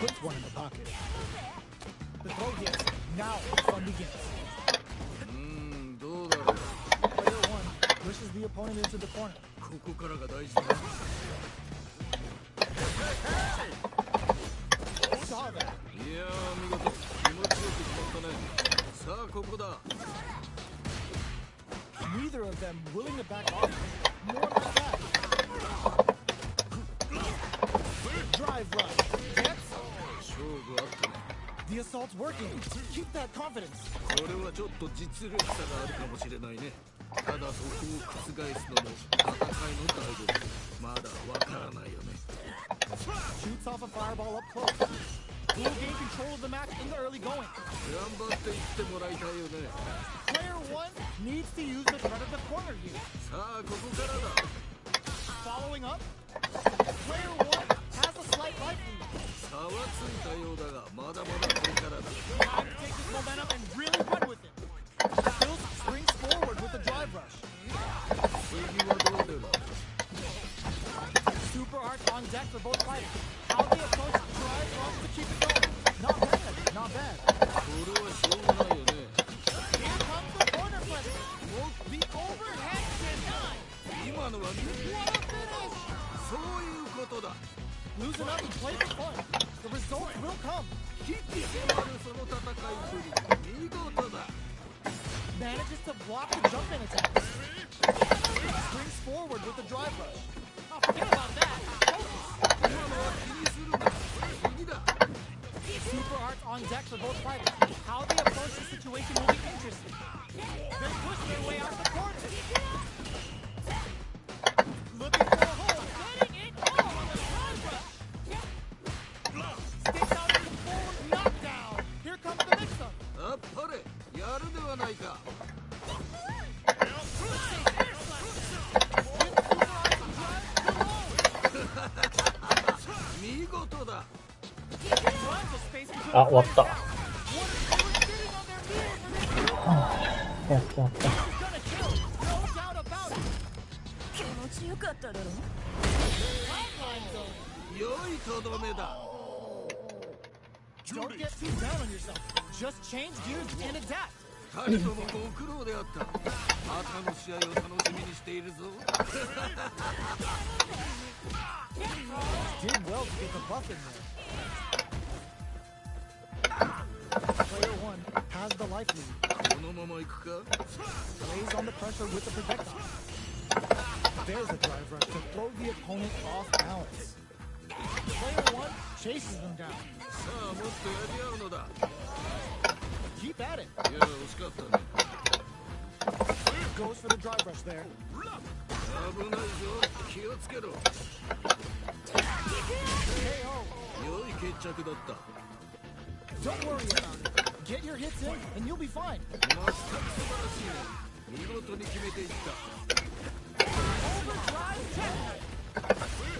Puts one in the pocket. The throw hits. Now the fun begins. どうだろう。 Player 1 pushes the opponent into the corner. ここからが大事だ。 Saw that. いやー、見事。気持ちよく決まったね。さあ、ここだ。 Neither of them willing to back off. More like that. Drive rush. Gets. 勝負あったね。 The assault's working. Keep that confidence. これはちょっと実力差があるかもしれないね。ただそこを覆すのも戦いの醍醐味。まだわからないよね。 Shoots off a fireball up close. Who will gain control of the match in the early going? 頑張っていってもらいたいよね。 Player 1 needs to use the threat of the corner here. さあ、ここからだ。 Following up, player 1 has a slight life lead. 差はついたようだが、まだまだこれからだ。 Time to take this momentum and really run with it. Bills springs forward with the drive rush. 次はどう出る？ Super art on deck for both fighters. How they approach the drive rush to keep it going. Not bad, not bad. これはしょうがないよね。 Here comes the corner pressure. The overhead denied. 今のは What a finish! そういうことだ。 Loosen up and play for fun. The results will come. 切って迫るその戦いぶり、見事だ。 Manages to block the jump in attack. Springs forward with the drive rush. Oh, forget about that. Focus. 今のは気にするな。次だ。 Super arts on deck for both fighters. How they approach the situation will be interesting. They push their way out the corner. Looking for a hole. Getting it all on the drive rush. Sticks out in the forward knockdown. Here comes the mix-up. あっぱれ、やるではないか。 見事だ。 あ、終わった。やったやった。気持ちよかっただろ。良いとどめだ。 Don't get too down on yourself. Just change gears and adapt. 二人ともご苦労であった。またの試合を楽しみにしているぞ。 Did well to get the buff in there. Player 1 has the life lead. このまま行くか？ Lays on the pressure with the projectile. There's a drive rush to throw the opponent off balance. Player 1 chases them down. さあ、もっとやり合うのだ。 Keep at it. いや、惜しかったね。 Goes for the drive rush there. 危ないぞ。気をつけろ。 KO. 良い決着だった。 Don't worry about it. Get your hits in and you'll be fine. 全く素晴らしいね。見事に決めていった。 Overdrive technique.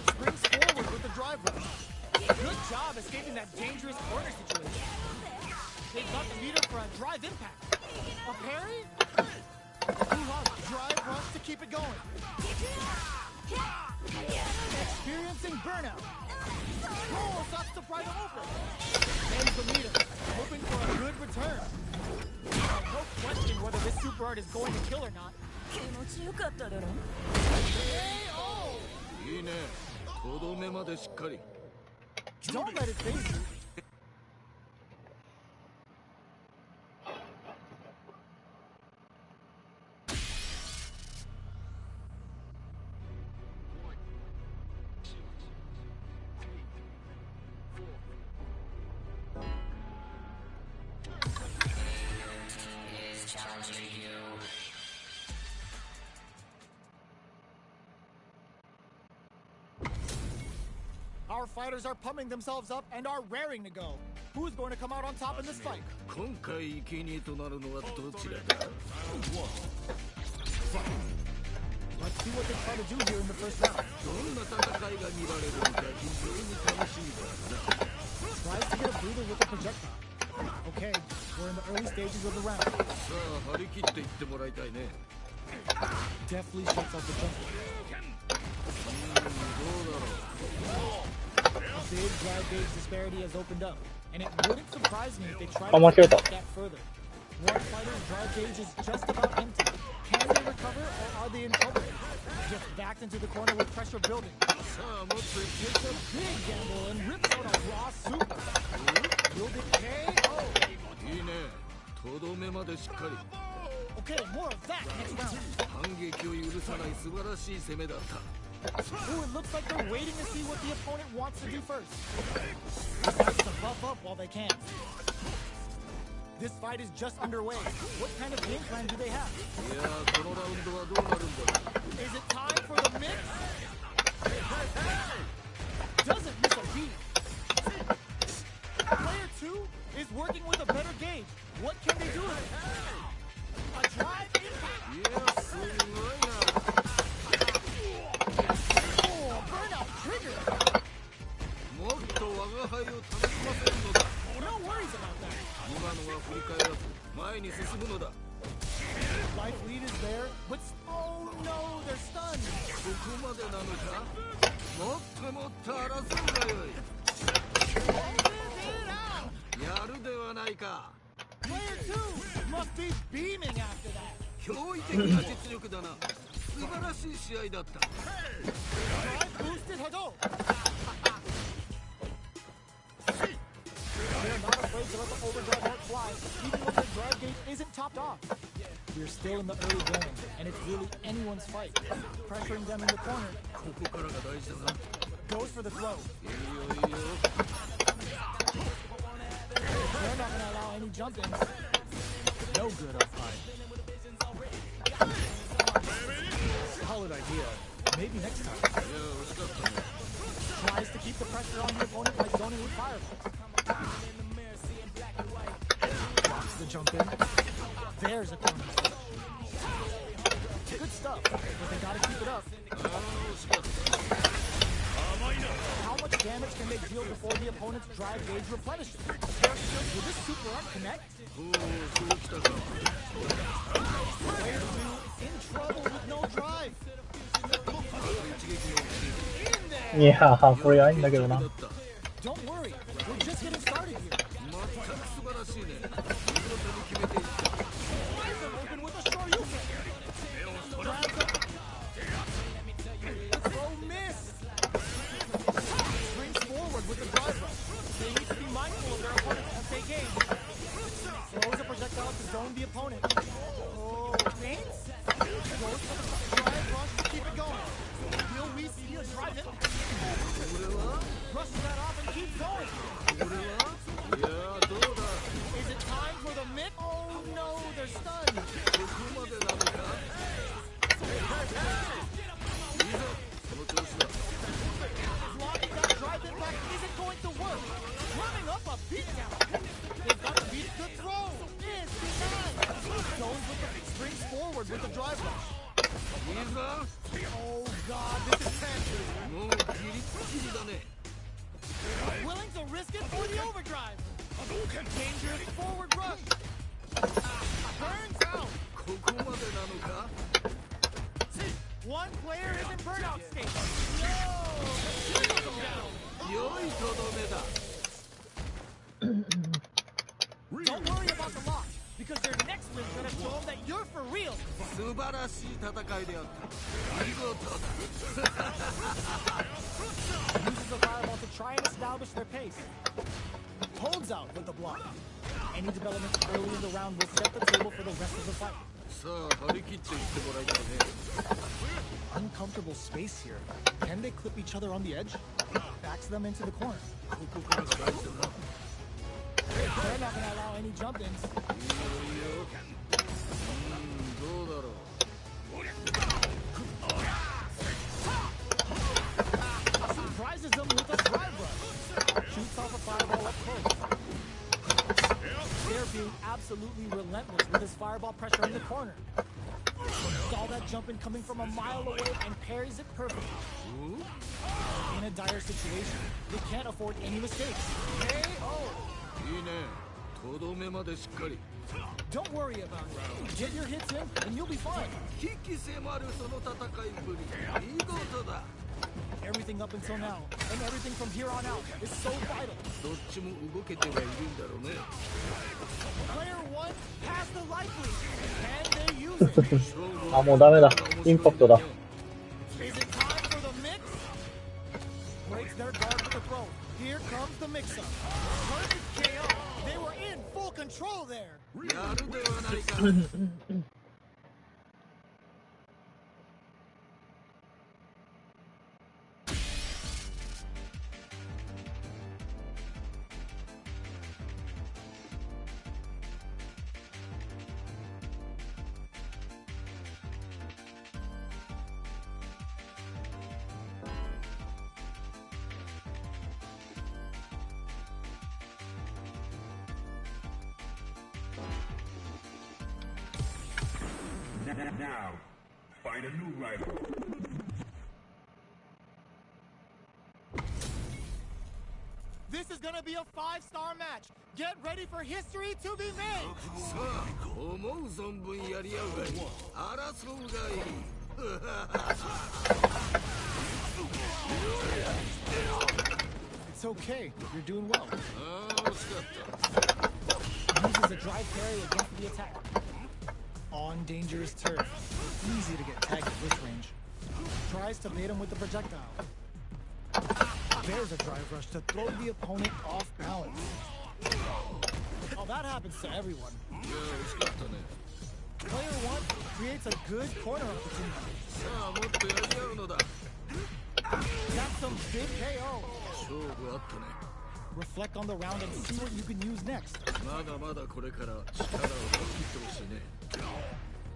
Springs forward with the drive rush. Good job escaping that dangerous corner situation. They've got the meter for a drive impact. A parry? Hoo-ha, drive rush to keep it going. Experiencing burnout. Oh, stops to pry them open. Ends the meter, hoping for a good return. No question whether this super art is going to kill or not. 気持ちよかっただろ。KO! いいね。とどめまでしっかり。 Don't let it phase you. Our fighters are pumping themselves up and are raring to go. Who's going to come out on top in this fight? 今回生贄となるのはどちらだ？ Let's see what they try to do here in the first round. どんな戦いが見られるのか非常に楽しみだな。 Tries to get a breather with a projectile. Okay, we're in the early stages of the round. さあ張り切っていってもらいたいね。 Deftly shuts out the jumper. どうだろう。 A big drive gauge disparity has opened up, and it wouldn't surprise me if they try to あ、間違えた。 push that further. One fighter's drive gauge is just about empty. Can they recover, or are they in trouble? Just backed into the corner with pressure building. さあもっといけ。 Takes a big gamble and rips out a raw super. Will it KO? いいね。とどめまでしっかり。 Okay, more of that next round. 反撃を許さない素晴らしい攻めだった。 Ooh, it looks like they're waiting to see what the opponent wants to do first. Decides to buff up while they can. This fight is just underway. What kind of game plan do they have? いやーこのラウンドはどうなるんだろう。 Is it time for the mix? Doesn't miss a beat. Player 2 is working with a better gauge. What can they do? A drive impact. いやすごいな。 Oh, burnout trigger. もっと我が輩を楽しませるのだ。 No worries about that. 今のは振り返らず前に進むのだ。 Life lead is there, but oh no, they're stunned. ここまでなのか。もっともっと争うがよい。 Closes it out. やるではないか。 Player 2 must be beaming after that. 驚異的な実力だな。素晴らしい試合だった。 Drive boosted Hadou. They're not afraid to let the overdrive arc fly, even when their drive gauge isn't topped off. We're still in the early going, and it's really anyone's fight. Pressuring them in the corner, ここからが大事だな。 goes for the throw. いいよいいよ。 They're not gonna allow any jump-ins. No good up high. Solid idea. Maybe next time. いや惜しかったね。 Tries to keep the pressure on the opponent by zoning with fireballs. Blocks the jump in. There's a corner. Good stuff, but they gotta keep it up. ああ惜しかった。 How much damage can they deal before the opponent's drive gauge replenishes? Will this super arc connect? おおそうきたか。 Player 2 in trouble with no drive. 一撃の In there! いやー、これはいいんだけどな。だった。 Don't worry, we're just getting started here. 全く素晴らしいね。見事に決めていった。 Eyes are open with a Shoryuken. Grabs up. The throw missed. Springs forward with the drive rush. They need to be mindful of their opponent's FK gauge. Throws a projectile to zone the opponent. Oh, feints? Goes for the drive rush to keep it going. Will we see a drive in? これは Brushes that off and keeps going. これはいやーどうだ。 Is it time for the mid? Oh no, they're stunned. ここまでなのか。いざその調子だ。 Blocking that drive impact isn't going to work. Running up a beatdown. They've got to beat the throw. Is denied. Goes with the springs forward with the drive rush. いいざ。 Oh god, this is tense. もうギリッギリだね。 Willing to risk it for the overdrive. Dangerous forward rush. Turns out. ここまでなのか。 One player is in burnout state. No! Trickles him down. 良いとどめだ。 Don't worry about the loss, because their next win's gonna show them that you're for real. 素晴らしい戦いであった。見事だ。 Uses the fireball to try and establish their pace. Holds out with the block. Any developments early in the round will set the table for the rest of the fight. さあ張り切っていってもらいたいね。 Uncomfortable space here. Can they clip each other on the edge? Backs them into the corner. ここからが大事だな。 They're not gonna allow any jump-ins. いいよ。どうだろう。 Surprises them with a drive rush. off a fireball up close. They're being absolutely relentless with his fireball pressure in the corner. Saw that jumping coming from a mile away and parries it perfectly. In a dire situation, they can't afford any mistakes. KO! いいね。とどめまでしっかり。 Don't worry about it. Get your hits in and you'll be fine. 危機迫るその戦いぶり。見事だ。 Everything up until now, and everything from here on out, is so vital. どっちも動けてはいるんだろうね。 Player 1 has the life lead. Can they use it? あ、もうダメだ。インパクトだ。 Is it time for the mix? Breaks their guard with the throw. Here comes the mix-up. Perfect KO. They were in full control there. やるではないか。Now, find a new rival. This is gonna be a 5-star match. Get ready for history to be made. さあ、思う存分やり合うがいい。争うがいい。 It's okay. You're doing well. ああ、惜しかった。 Uses a drive parry against the attack. On dangerous turf. Easy to get tagged at this range. Tries to bait him with the projectile. There's a drive rush to throw the opponent off balance. Oh, that happens to everyone. いや、惜しかったね。 Player 1 creates a good corner opportunity. さあ、もっとやり合うのだ。 That's some big KO. 勝負あったね。 Reflect on the round and see what you can use next. まだまだこれから力を発揮してほしいね。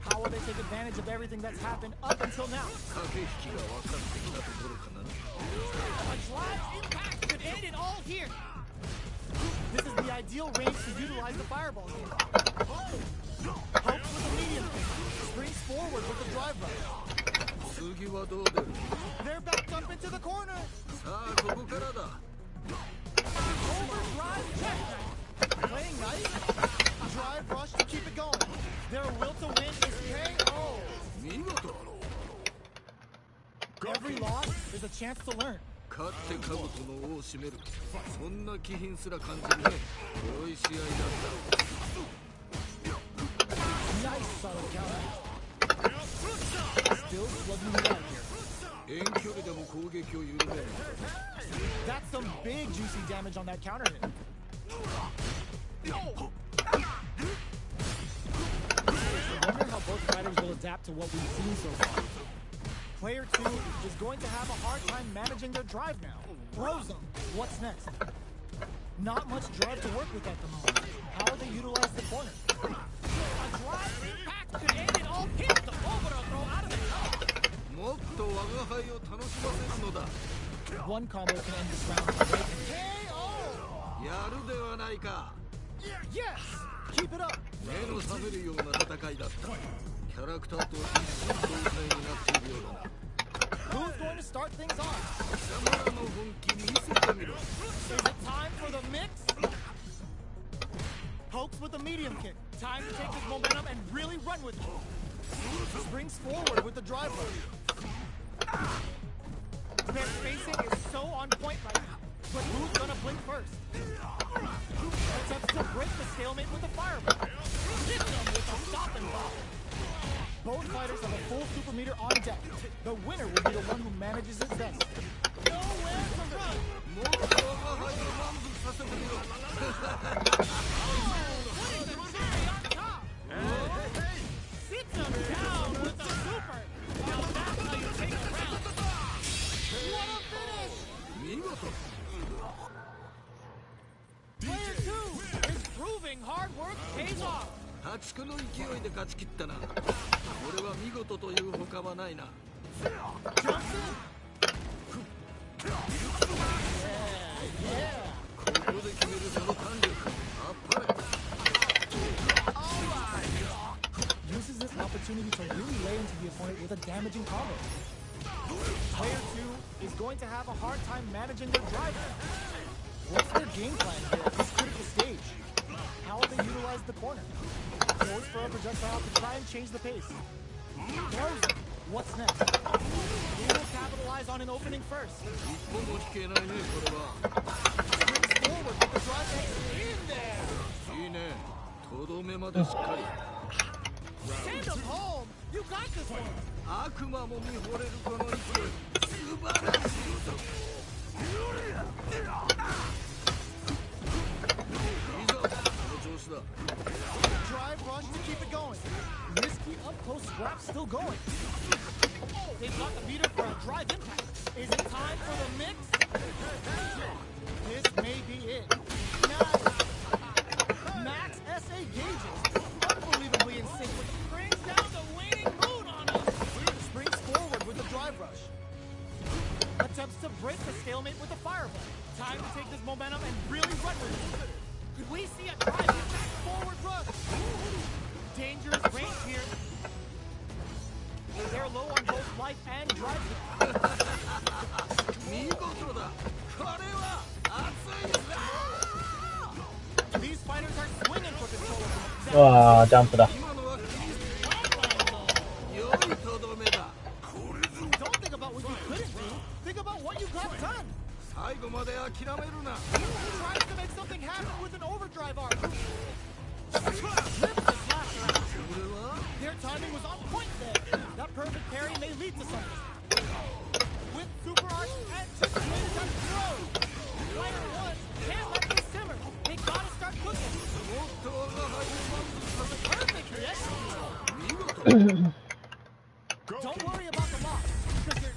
How will they take advantage of everything that's happened up until now? 駆け引きが分かってきたところかな。 A drive impact could end it all here. This is the ideal range to utilize the fireball game. Pokes with a medium kick. Springs forward with the drive rush. 次はどう出る？ They're backed up into the corner. さあ、ここからだ。 Overdrive jackknife. Playing nice. Drive rush to keep it going. Their will to win is KO. 見事。 Every loss is a chance to learn. 勝って兜の尾を締める。そんな気品すら感じるね。良い試合だった。 Nice solid counter. Still slugging it out here. 遠距離でも攻撃を緩める。 That's some big juicy damage on that counter hit. I wonder how both fighters will adapt to what we've seen so far. Player 2 is going to have a hard time managing their drive now. Throws them. What's next? Not much drive to work with at the moment. How will they utilize the corner? A drive impact could end it all. Hit the overthrow throw out of the top. もっと我が輩を楽しませるのだ。 One combo can end this round. KO! やるではないか。 Yes! Keep it up! 目の覚めるような戦いだった。キャラクターと一心同体になっているようだな。 Who's going to start things off? 貴様らの本気見せてみろ。 Is it time for the mix? Pokes with a medium kick. Time to take this momentum and really run with it. Springs forward with the drive rush. Their spacing is so on point right now. But who's gonna blink first? Attempts to break the stalemate with a fireball. Hit them with a stop and pop. Both fighters have a full super meter on deck. The winner will be the one who manages it best. Nowhere to run. もっと我が輩を満足させてみろ。 Putting the cherry on top. Sits him down with a super. Now that's how you take a round. What a finish! 見事。 Player 2 is proving hard work pays off. 破竹の勢いで勝ち切ったな。俺は見事という他はないな。 Jumps in. Yeah. こ damaging combo. Player 2 is going to have a hard time managing their drive now. What's their game plan here at this critical stage? How will they utilize the corner? Goes for a projectile to try and change the pace. Throws it. What's next? Who will capitalize on an opening first? 一歩も引けないねこれは。 Springs forward with the drive X in there. いいね。とどめまでしっかり。 Send him home. You got this one. 悪魔も見惚れるこの一手。素晴らしいぞ。いざこの調子だ。 Drive rush to keep it going. Risky up close scrap still going. Oh, they've got the meter for a drive impact. Is it time for the mix? This may be it. Nice. Max SA gauges. Unbelievably in sync with brings down the waning mood on us. Springs forward with the drive rush. Attempts to break the stalemate with the fireball. Time to take this momentum and really run with it. Could we see a drive impact forward rush? Dangerous range here. They're low on both life and drive. 見事だ。これは熱いぜ。 These fighters are swinging for control of them. うわー、ジャンプだ。今のは良いとどめだ。 Don't think about what you couldn't do. Think about what you got done. 最後まで諦めるな。 Tries to make something happen with an overdrive arc. Rips the slasher out. これは Their timing was on point there. That perfect parry may lead to something. With super arch anticipated that throw. Player 1 can't let this simmer. They gotta start cooking. もっと我が輩を満足させ Perfect reaction. 見事。 Don't worry about the loss. Because they're...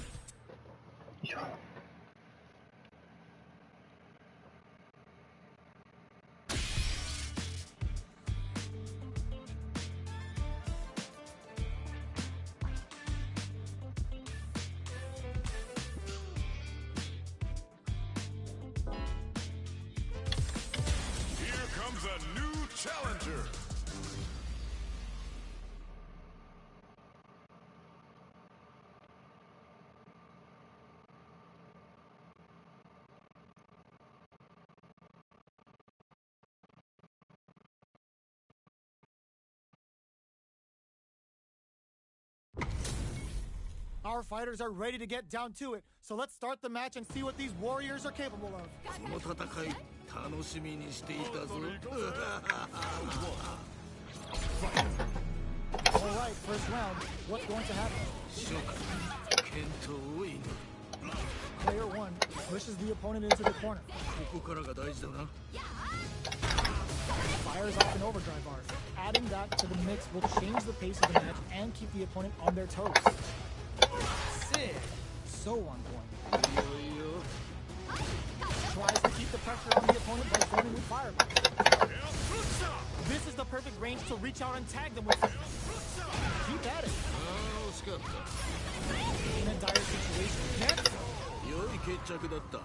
Here comes a new challenger. Our fighters are ready to get down to it, so let's start the match and see what these warriors are capable of. この戦い楽しみにしていたぞ。 Alright, first round. What's going to happen? 諸君、健闘を祈る。 Player 1 pushes the opponent into the corner. ここからが大事だな。 Fires off an overdrive arc. Adding that to the mix will change the pace of the match and keep the opponent on their toes. Sick. So on point. いいよいいよ。 Tries to keep the pressure on the opponent by throwing with fireball. This is the perfect range to reach out and tag them with something. Keep at it. ああ惜しかった。 In a dire situation, can't throw. 良い決着だった。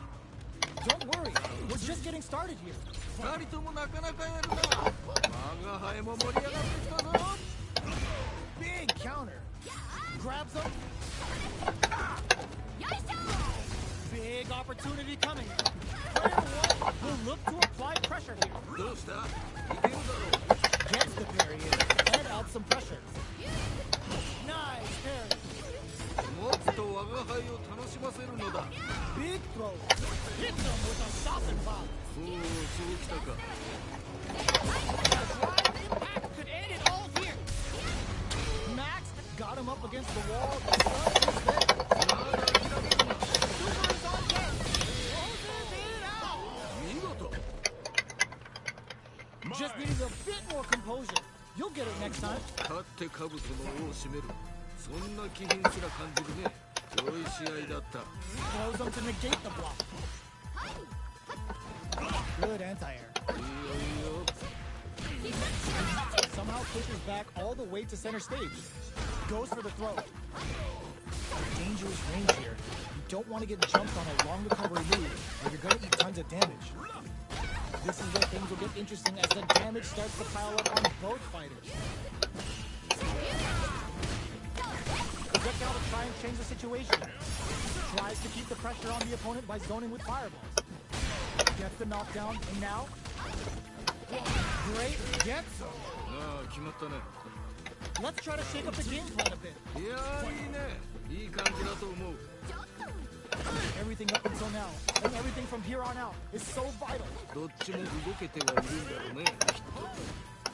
Don't worry, we're just getting started here. 二人ともなかなかやるな。我が輩も盛り上がってきたぞ。 Big counter. Grabs him. Big opportunity coming. Player 1 will look to apply pressure here. どうした？いけるだろう。 Gets the parry in and adds some pressure. Nice parry. もっと我が輩を楽しませるのだ。 Big throw. Hits him with a stop and pop. おお、そうきたか。 Drive impact could end it all here. Max got him up against the wall. The sun is there. まだ諦めるな。 Super is on deck. Closes it out. 見事。 Just needed a bit more composure. You'll get it next time. 勝って兜の尾を締める。そんな気品すら感じるね。良い試合だった。 Throws him to negate the block. Good anti-air. いいよいいよ。 Somehow pushes back all the way to center stage. Goes for the throw. Dangerous range here. You don't want to get jumped on a long recovery move, or you're going to eat tons of damage. This is where things will get interesting as the damage starts to pile up on both fighters. projectile to try and change the situation. Tries to keep the pressure on the opponent by zoning with fireballs. Gets the knockdown, and now... Great gets him. ああ決まったね。 Let's try to shake up the game plan a bit. いやーいいね。いい感じだと思う。 Everything up until now, and everything from here on out, is so vital. どっちも動けてはいるんだろうね。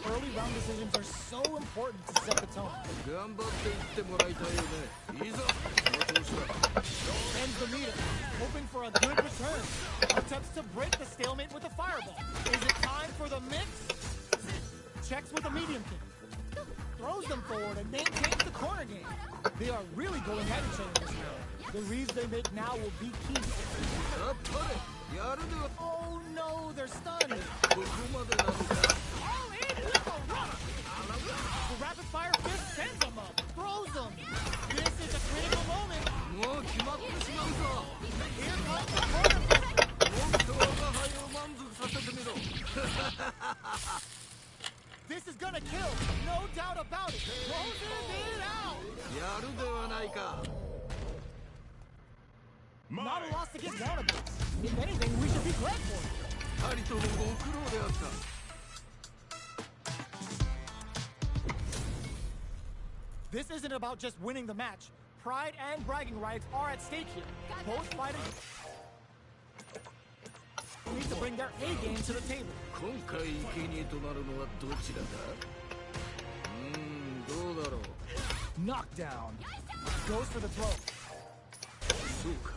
Early round decisions are so important to set the tone. 頑張っていってもらいたいよね。いざその調子だ。 Ends the meter, hoping for a good return. Attempts to break the stalemate with a fireball. Is it time for the mix? Checks with a medium kick. Throws them forward and maintains the corner game. They are really going at each other this round. The reads they make now will be key. やっぱりやるでは Oh no, they're stunned. ここまでなのか。 All in with a rock. The rapid fire fist sends them up, throws them. This is a critical moment. もう決まってしまうぞ。 Here comes the corner kick. もっと我が輩を満足させてみろ。 This is gonna kill, no doubt about it. Closes it out. やるではないか。 Not a loss against Xanadu. If anything, we should be glad for it. 二人ともご苦労であった。 This isn't about just winning the match. Pride and bragging rights are at stake here. Both fighters need to bring their A game to the table. 今回生贄となるのはどちらだ？どうだろう。 Knockdown. Goes for the throw. そうか。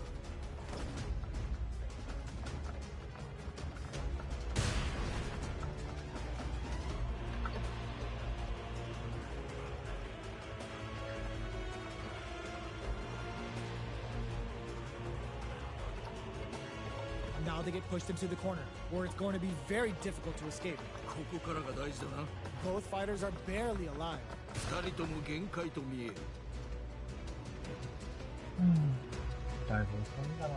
Now they get pushed into the corner, where it's going to be very difficult to escape. ここからが大事だな。 Both fighters are barely alive. 二人とも限界と見える。だいぶ遅いんだ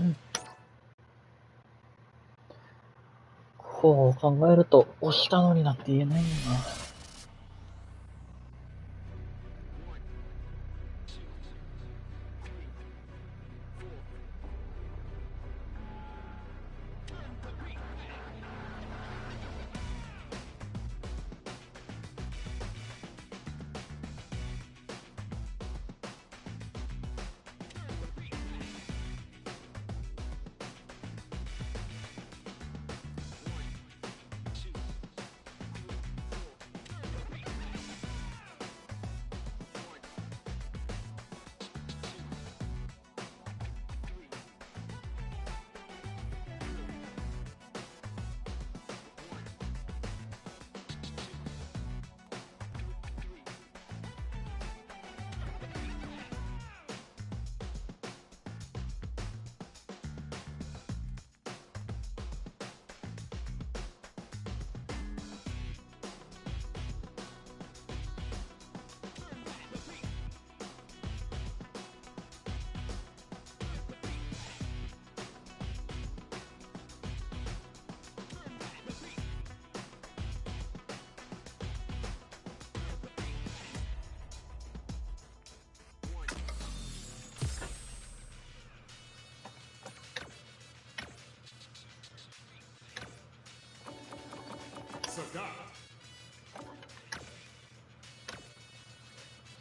な。こう考えると、押したのになって言えないよな。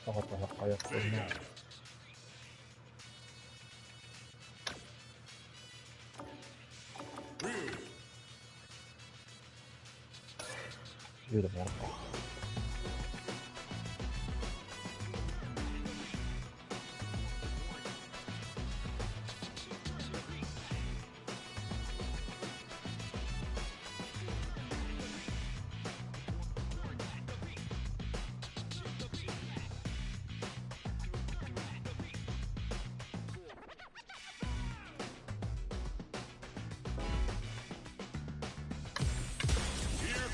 坂田がやってるね。竜でもやるか。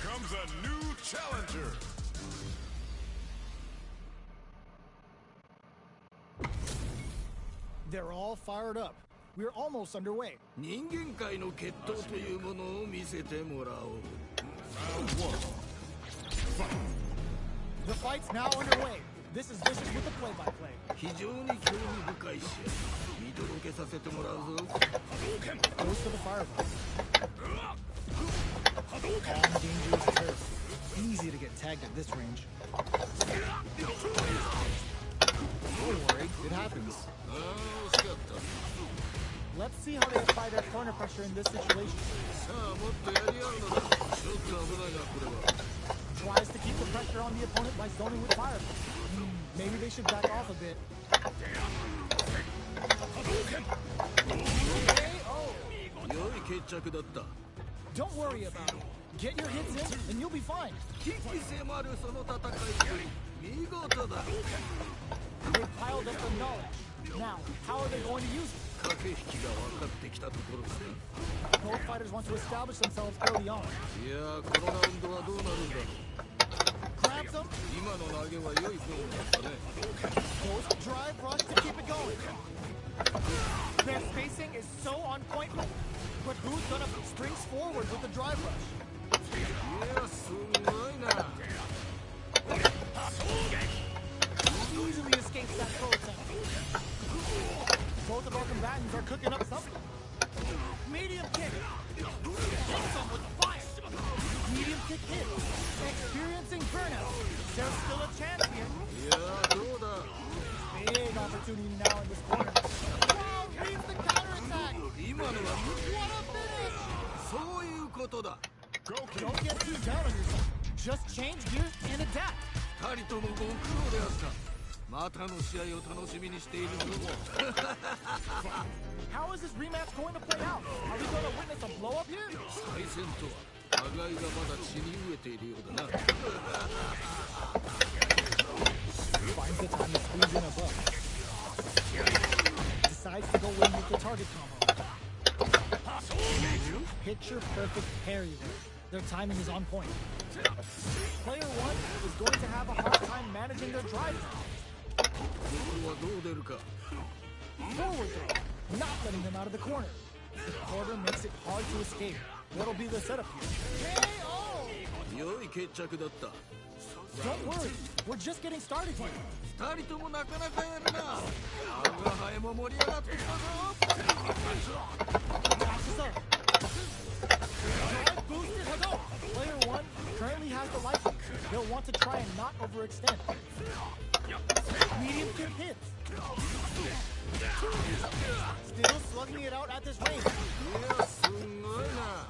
Comes a new challenger. They're all fired up. We're almost underway. 人間界の決闘というものを見せてもらおう。 Round one. Fight. The fight's now underway. This is Vicious with the play-by-play. 非常に興味深い試合。見届けさせてもらうぞ。 Goes to the fireball. On dangerous turf. Easy to get tagged at this range. Don't worry, it happens. ああ、惜しかった。 Let's see how they apply their corner pressure in this situation. さあ、もっとやり合うのだ。ちょっと危ないな、これは。 Tries to keep the pressure on the opponent by zoning with fire. Maybe they should back off a bit. KO. 良い決着だった。 Don't worry about it. Get your hits in and you'll be fine. 危機迫るその戦いぶり。見事だ。 They piled up the knowledge. Now, how are they going to use it? 駆け引きが分かってきたところだな。 Both fighters want to establish themselves early on. いやー、このラウンドはどうなるんだろう。 Grabs them, 今の投げは良いフォームだったね。 goes to drive rush to keep it going. Their spacing is so on point, but who's gonna springs forward with the drive rush? いや、すごいな。 Easily escapes that throw attempt. Both of our combatants are cooking up something. Medium kick. Hits them with fire. Medium kick hit. Experiencing burnout. There's still a chance here. いやー、どうだ。 Big opportunity now in this corner. Wow, reads the counterattack. 今のは What a finish. そういうことだ。 Don't get too down on yourself. Just change gears and adapt. 二人ともご苦労であった。またの試合を楽しみにしているぞ。 How is this rematch going to play out? Are we going to witness a blow up here? 再戦とは互いがまだ血に飢えているようだな。 Finds the time to squeeze in a blow. Decides to go in with the target combo. Picture perfect parry work. Their timing is on point. Player one is going to have a hard time managing their drive. ここはどう出るか。 Forward throw, not letting them out of the corner. The quarter makes it hard to escape. What'll be the setup here? KO! 良い決着だった。 Don't worry, we're just getting started here. 二人ともなかなかやるな。我が輩も盛り上がってきたぞ。 Dashes up. Drive boosted Hadouken. Player one currently has the license. He'll want to try and not overextend. Medium kick hits. Still slugging it out at this range. いや、すんごいな。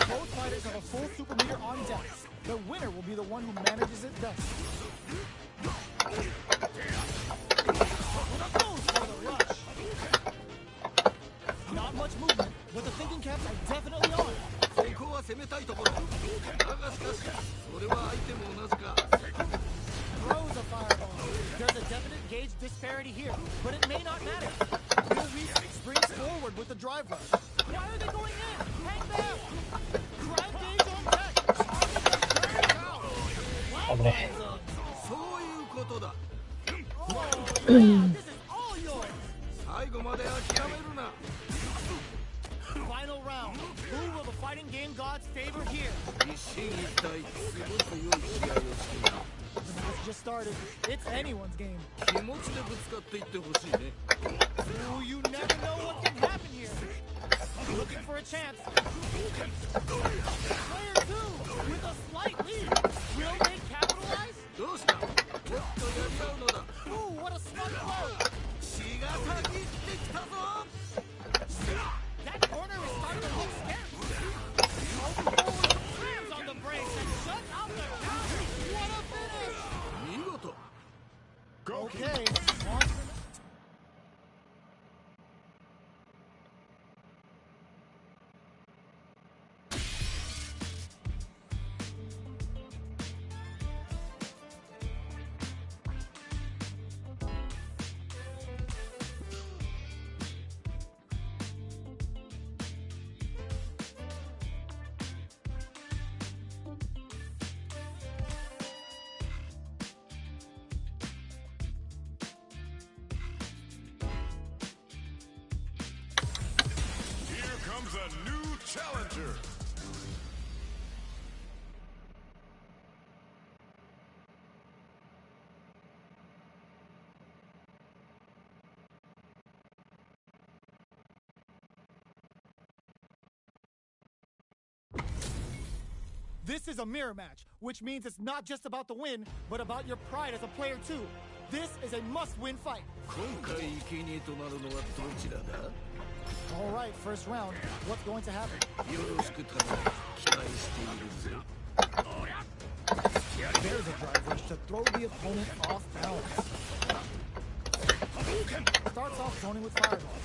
Both fighters have a full super meter on deck. The winner will be the one who manages it best. Goes for the rush. Not much movement, but the thinking caps are definitely on. ここは攻めたいところ。だがしかし、それは相手も同じか。 Throws a fireball. There's a definite gauge disparity here, but it may not matter. Will Reese springs forward with the drive rush. Why are they going in? Hang back! Drive gauge on deck. Turn out. 危ね。そういうことだ。 Oh, yeah, this is all yours. 最後まで諦めるな。 Final round. Who will the fighting game gods favor here? 一進一退、すごく良い試合をしている。 The match just started. It's anyone's game. 気持ちでぶつかっていってほしいね。 Ooh, you never know what can happen here. Looking for a chance. Player two with a slight lead. Will they capitalize? どうした？もっとやり合うのだ。 Ooh, what a smart blow. 血がたぎってきたぞ。 That corner is starting to look scary. Over forward, slams on the brakes and shuts out the counter. What a finish. 見事。 Okay, on to the Here comes a new challenger. This is a mirror match, which means it's not just about the win, but about your pride as a player too. This is a must-win fight. 今回生贄となるのはどちらだ？ All right, first round. What's going to happen? よろしく頼む。期待しているぜ。 There's a drive rush to throw the opponent off balance. Starts off zoning with fireball.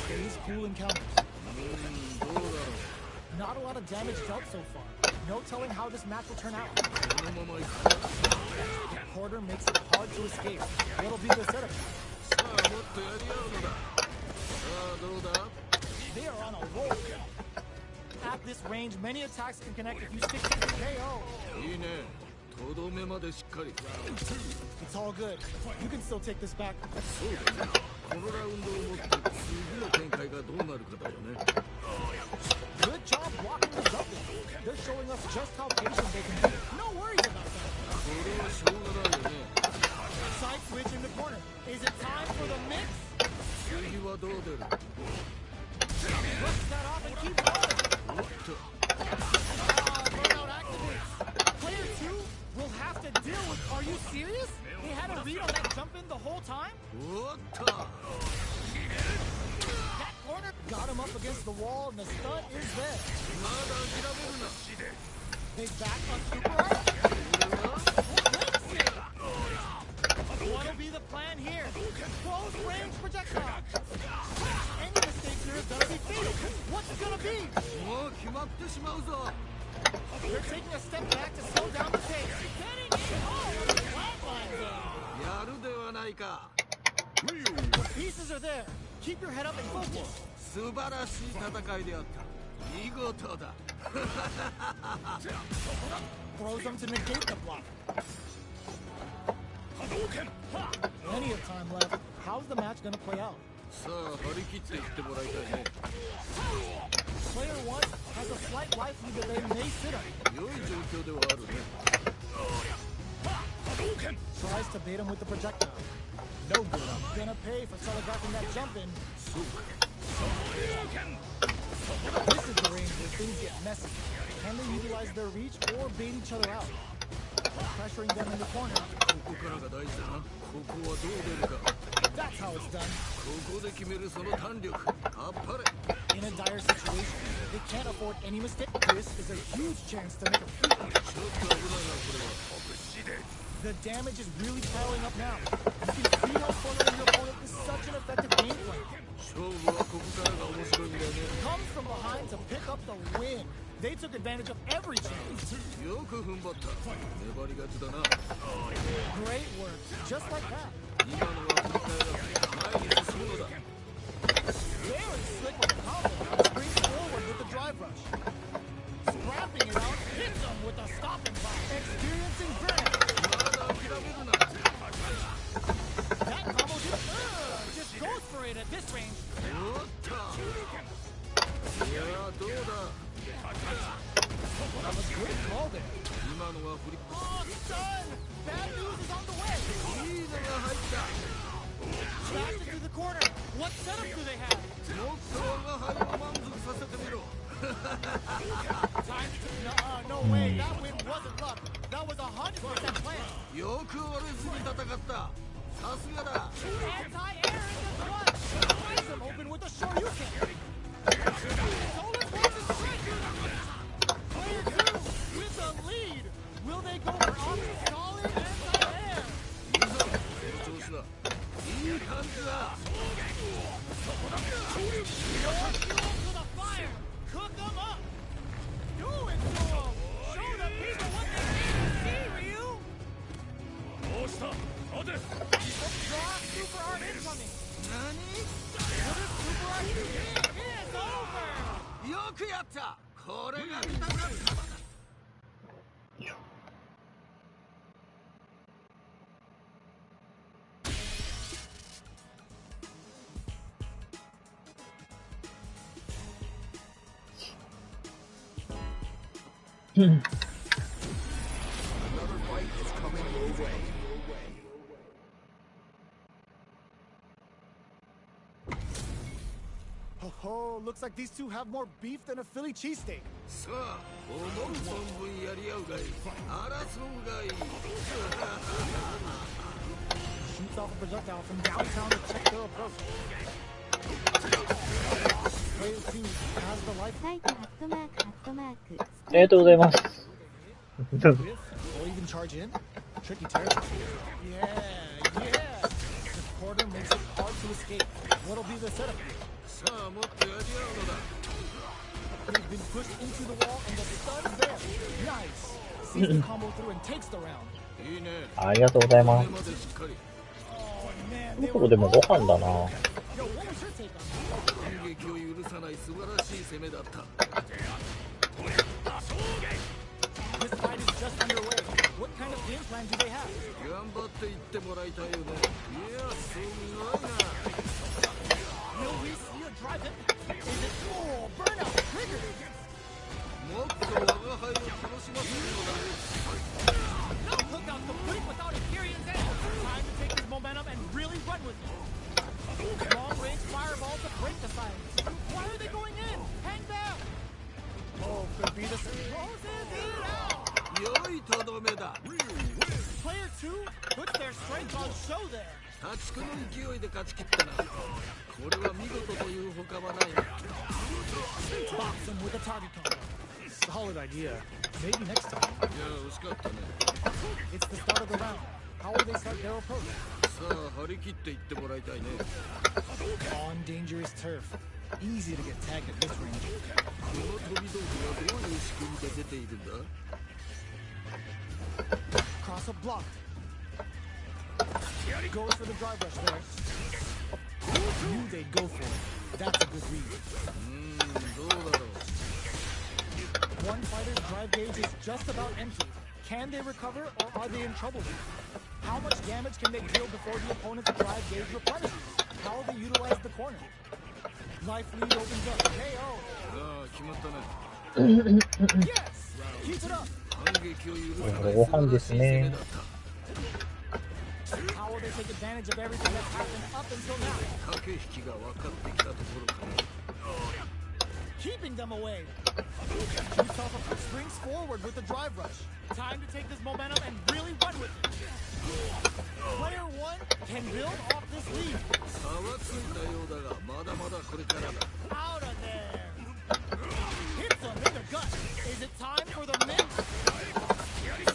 Stays cool and counters. どうだろう。 Not a lot of damage dealt so far. No telling how this match will turn out. このまま行くか。 The quarter makes it hard to escape. What'll be the setup? さあもっとやり合うのだ。さあどうだ？ They are on a roll. At this range, many attacks can connect if you stick to the KO. いいね。とどめまでしっかり。 It's all good. You can still take this back. そうだね。このラウンドをもって次の展開がどうなるかだよね。 Good job blocking the jumping. They're showing us just how patient they can be. No worries about that. これはしょうがないよね。 Side switch in the corner. Is it time for the mix? 次はどう出る？ Flips that off and keeps going. おっと。 Burnout activates. Player 2 will have to deal with. Are you serious? They had a read on that jump in the whole time? おっと。 That corner got him up against the wall, and the stun is there. まだ諦めるな。 They back on super art. What'll be the plan here? Close range projectile. Any mistake here is gonna be fatal. What's it gonna be? もう決まってしまうぞ。 They're taking a step back to slow down the pace. Getting it all on the flatline zone. やるではないか。 The pieces are there. Keep your head up and focus. 素晴らしい戦いであった。見事だ。 Throws them to negate the block. Plenty of time left. How's the match gonna play out? さあ張り切っていってもらいたいね。 Player 1 has a slight life lead that they may sit on. 良い状況ではあるね。 Tries to bait him with the projectile. No good. Gonna pay for telegraphing that jump in. そうか。 This is the range where things get messy. Can they utilize their reach or bait each other out? Pressuring them in the corner. ここからが大事だな。ここはどう出るか。 That's how it's done. ここで決めるその弾力。あっぱれ。 In a dire situation, they can't afford any mistake. This is a huge chance to make a free. ちょっと危ないなこれは。 The damage is really piling up now. You can see how cornering your opponent is such an effective game plan. 勝負はここからが面白いんだよね。 Comes from behind to pick up the win. They took advantage of every chance. よく踏ん張った。粘り勝ちだな。 Great work. Just like that. 今のは振り返らず前に進むのだ。 Very slick with the combo. Springs forward with the drive rush. Scrapping it out, hits them with a stopping block. Experiencing burnout. まだ諦めるな。 That combo just goes for it at this range. おっと。いやどうだ。 That was good call there. 今のは振り。 Oh, stun! Bad news is on the way. いいのが入った。 Back into the corner. What setup do they have? もっと我が輩を満足させてみろ。 Time to... No way. That win wasn't luck. That was 100% planned. よく折れずに戦った。さすがだ。 Anti-air in the front. Slice him open with a Shoryuken. Solar forces strike. Player 2 with the lead. Will they go for solid anti-air? いいぞ。その調子だ。いい感じだ。 More fuel to the fire. Cook them up. Do it to them. Show the people what they need to see, Ryu. どうした？待て。 Draw super art incoming. 何？ Will this super art it is over. よくやった。これが見たかった。 Oh, looks like these two have more beef than a Philly cheesesteak. さあ思う存分やり合うがいい争うがいい Shoots off a projectile from downtown to check their approach. Player 2 has the life サイトハットマークハットマーク。ありがとうございます。with, or even charge in. Tricky territory. Yeah. The quarter makes it hard to escape. What'll be the setup? さあもっとやり合うのだ They've been pushed into the wall and the stun's there. Nice. Sees the combo through and takes the round. いいねありがとうございます。これまでしっかり Oh man, この頃でもご飯だな。 Yo, what was your take on that? 反撃を許さない素晴らしい攻めだった This fight is just underway. What kind of game plan do they have? 頑張っていってもらいたいよねいやすごいな Will we see a drive hit? Is it? Oh, burnout triggered. もっと我が輩を楽しませるのだ No hookout complete without Imperium's end. Time to take his momentum and really run with it. Long range fireball to break the silence. Why are they going in? Hang back. Oh, could be the closes it out. 良いとどめだ Player 2 puts their strength on show there. 破竹の勢いで勝ち切ったなこれは見事という他はないな Box him with a target combo. Solid idea. Maybe next time. いや惜しかったね It's the start of the round. How will they start their approach? さあ張り切っていってもらいたいね On dangerous turf. Easy to get tagged at this range. この飛び道具はどういう仕組みで出ているんだ Cross up blocked. Goes for the drive rush there. Knew they'd go for it. That's a good read. どうだろう One fighter's drive gauge is just about empty. Can they recover or are they in trouble? How much damage can they deal before the opponent's drive gauge replenishes? How will they utilize the corner? Life lead opens up. KO. さあ決まったね Yes! Keep it up. 反撃を許さないご飯で素晴らしい攻めすねだった How will they take advantage of everything that's happened up until now? 駆け引きが分かってきたところかな Keeping them away. Shoots off a springs forward with the drive rush. Time to take this momentum and really run with it. Player 1 can build off this lead. 差はついたようだがまだまだこれからだ Out of there. Hits them in the gut. Is it time for the mix?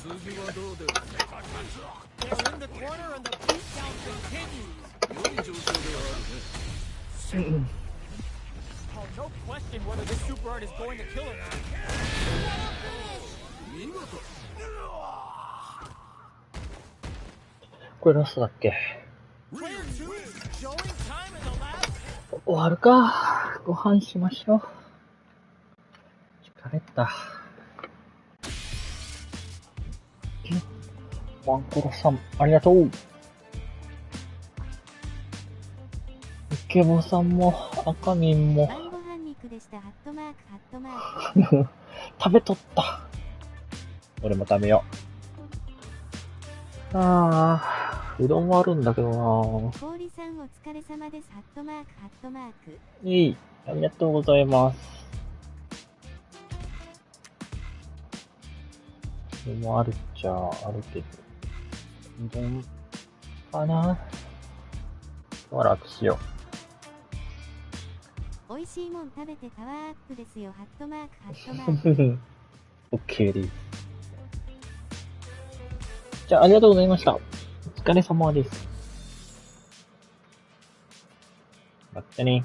次はどうで They're in the corner and the beatdown continues. 良い状況ではあるね Oh, no question whether this super art is going to kill her. 見事これラストだっけ Player 2 is showing time in the last. 終わるか。ご飯しましょう。疲れた。ワンコロさん、ありがとう。イケボさんも、赤ミンも、晩ご飯肉でしたハットマークハットマーク。食べとった。俺も食べよう。ああ、うどんもあるんだけどな。氷さんお疲れ様ですハットマークハットマーク。いい、ありがとうございます。うどんもあるっちゃあるけど。うどんかな。今日は楽しよ美味しいもん食べてパワーアップですよハットマークハットマーク。う。オッケーです。じゃあ、ありがとうございました。お疲れ様です。またね。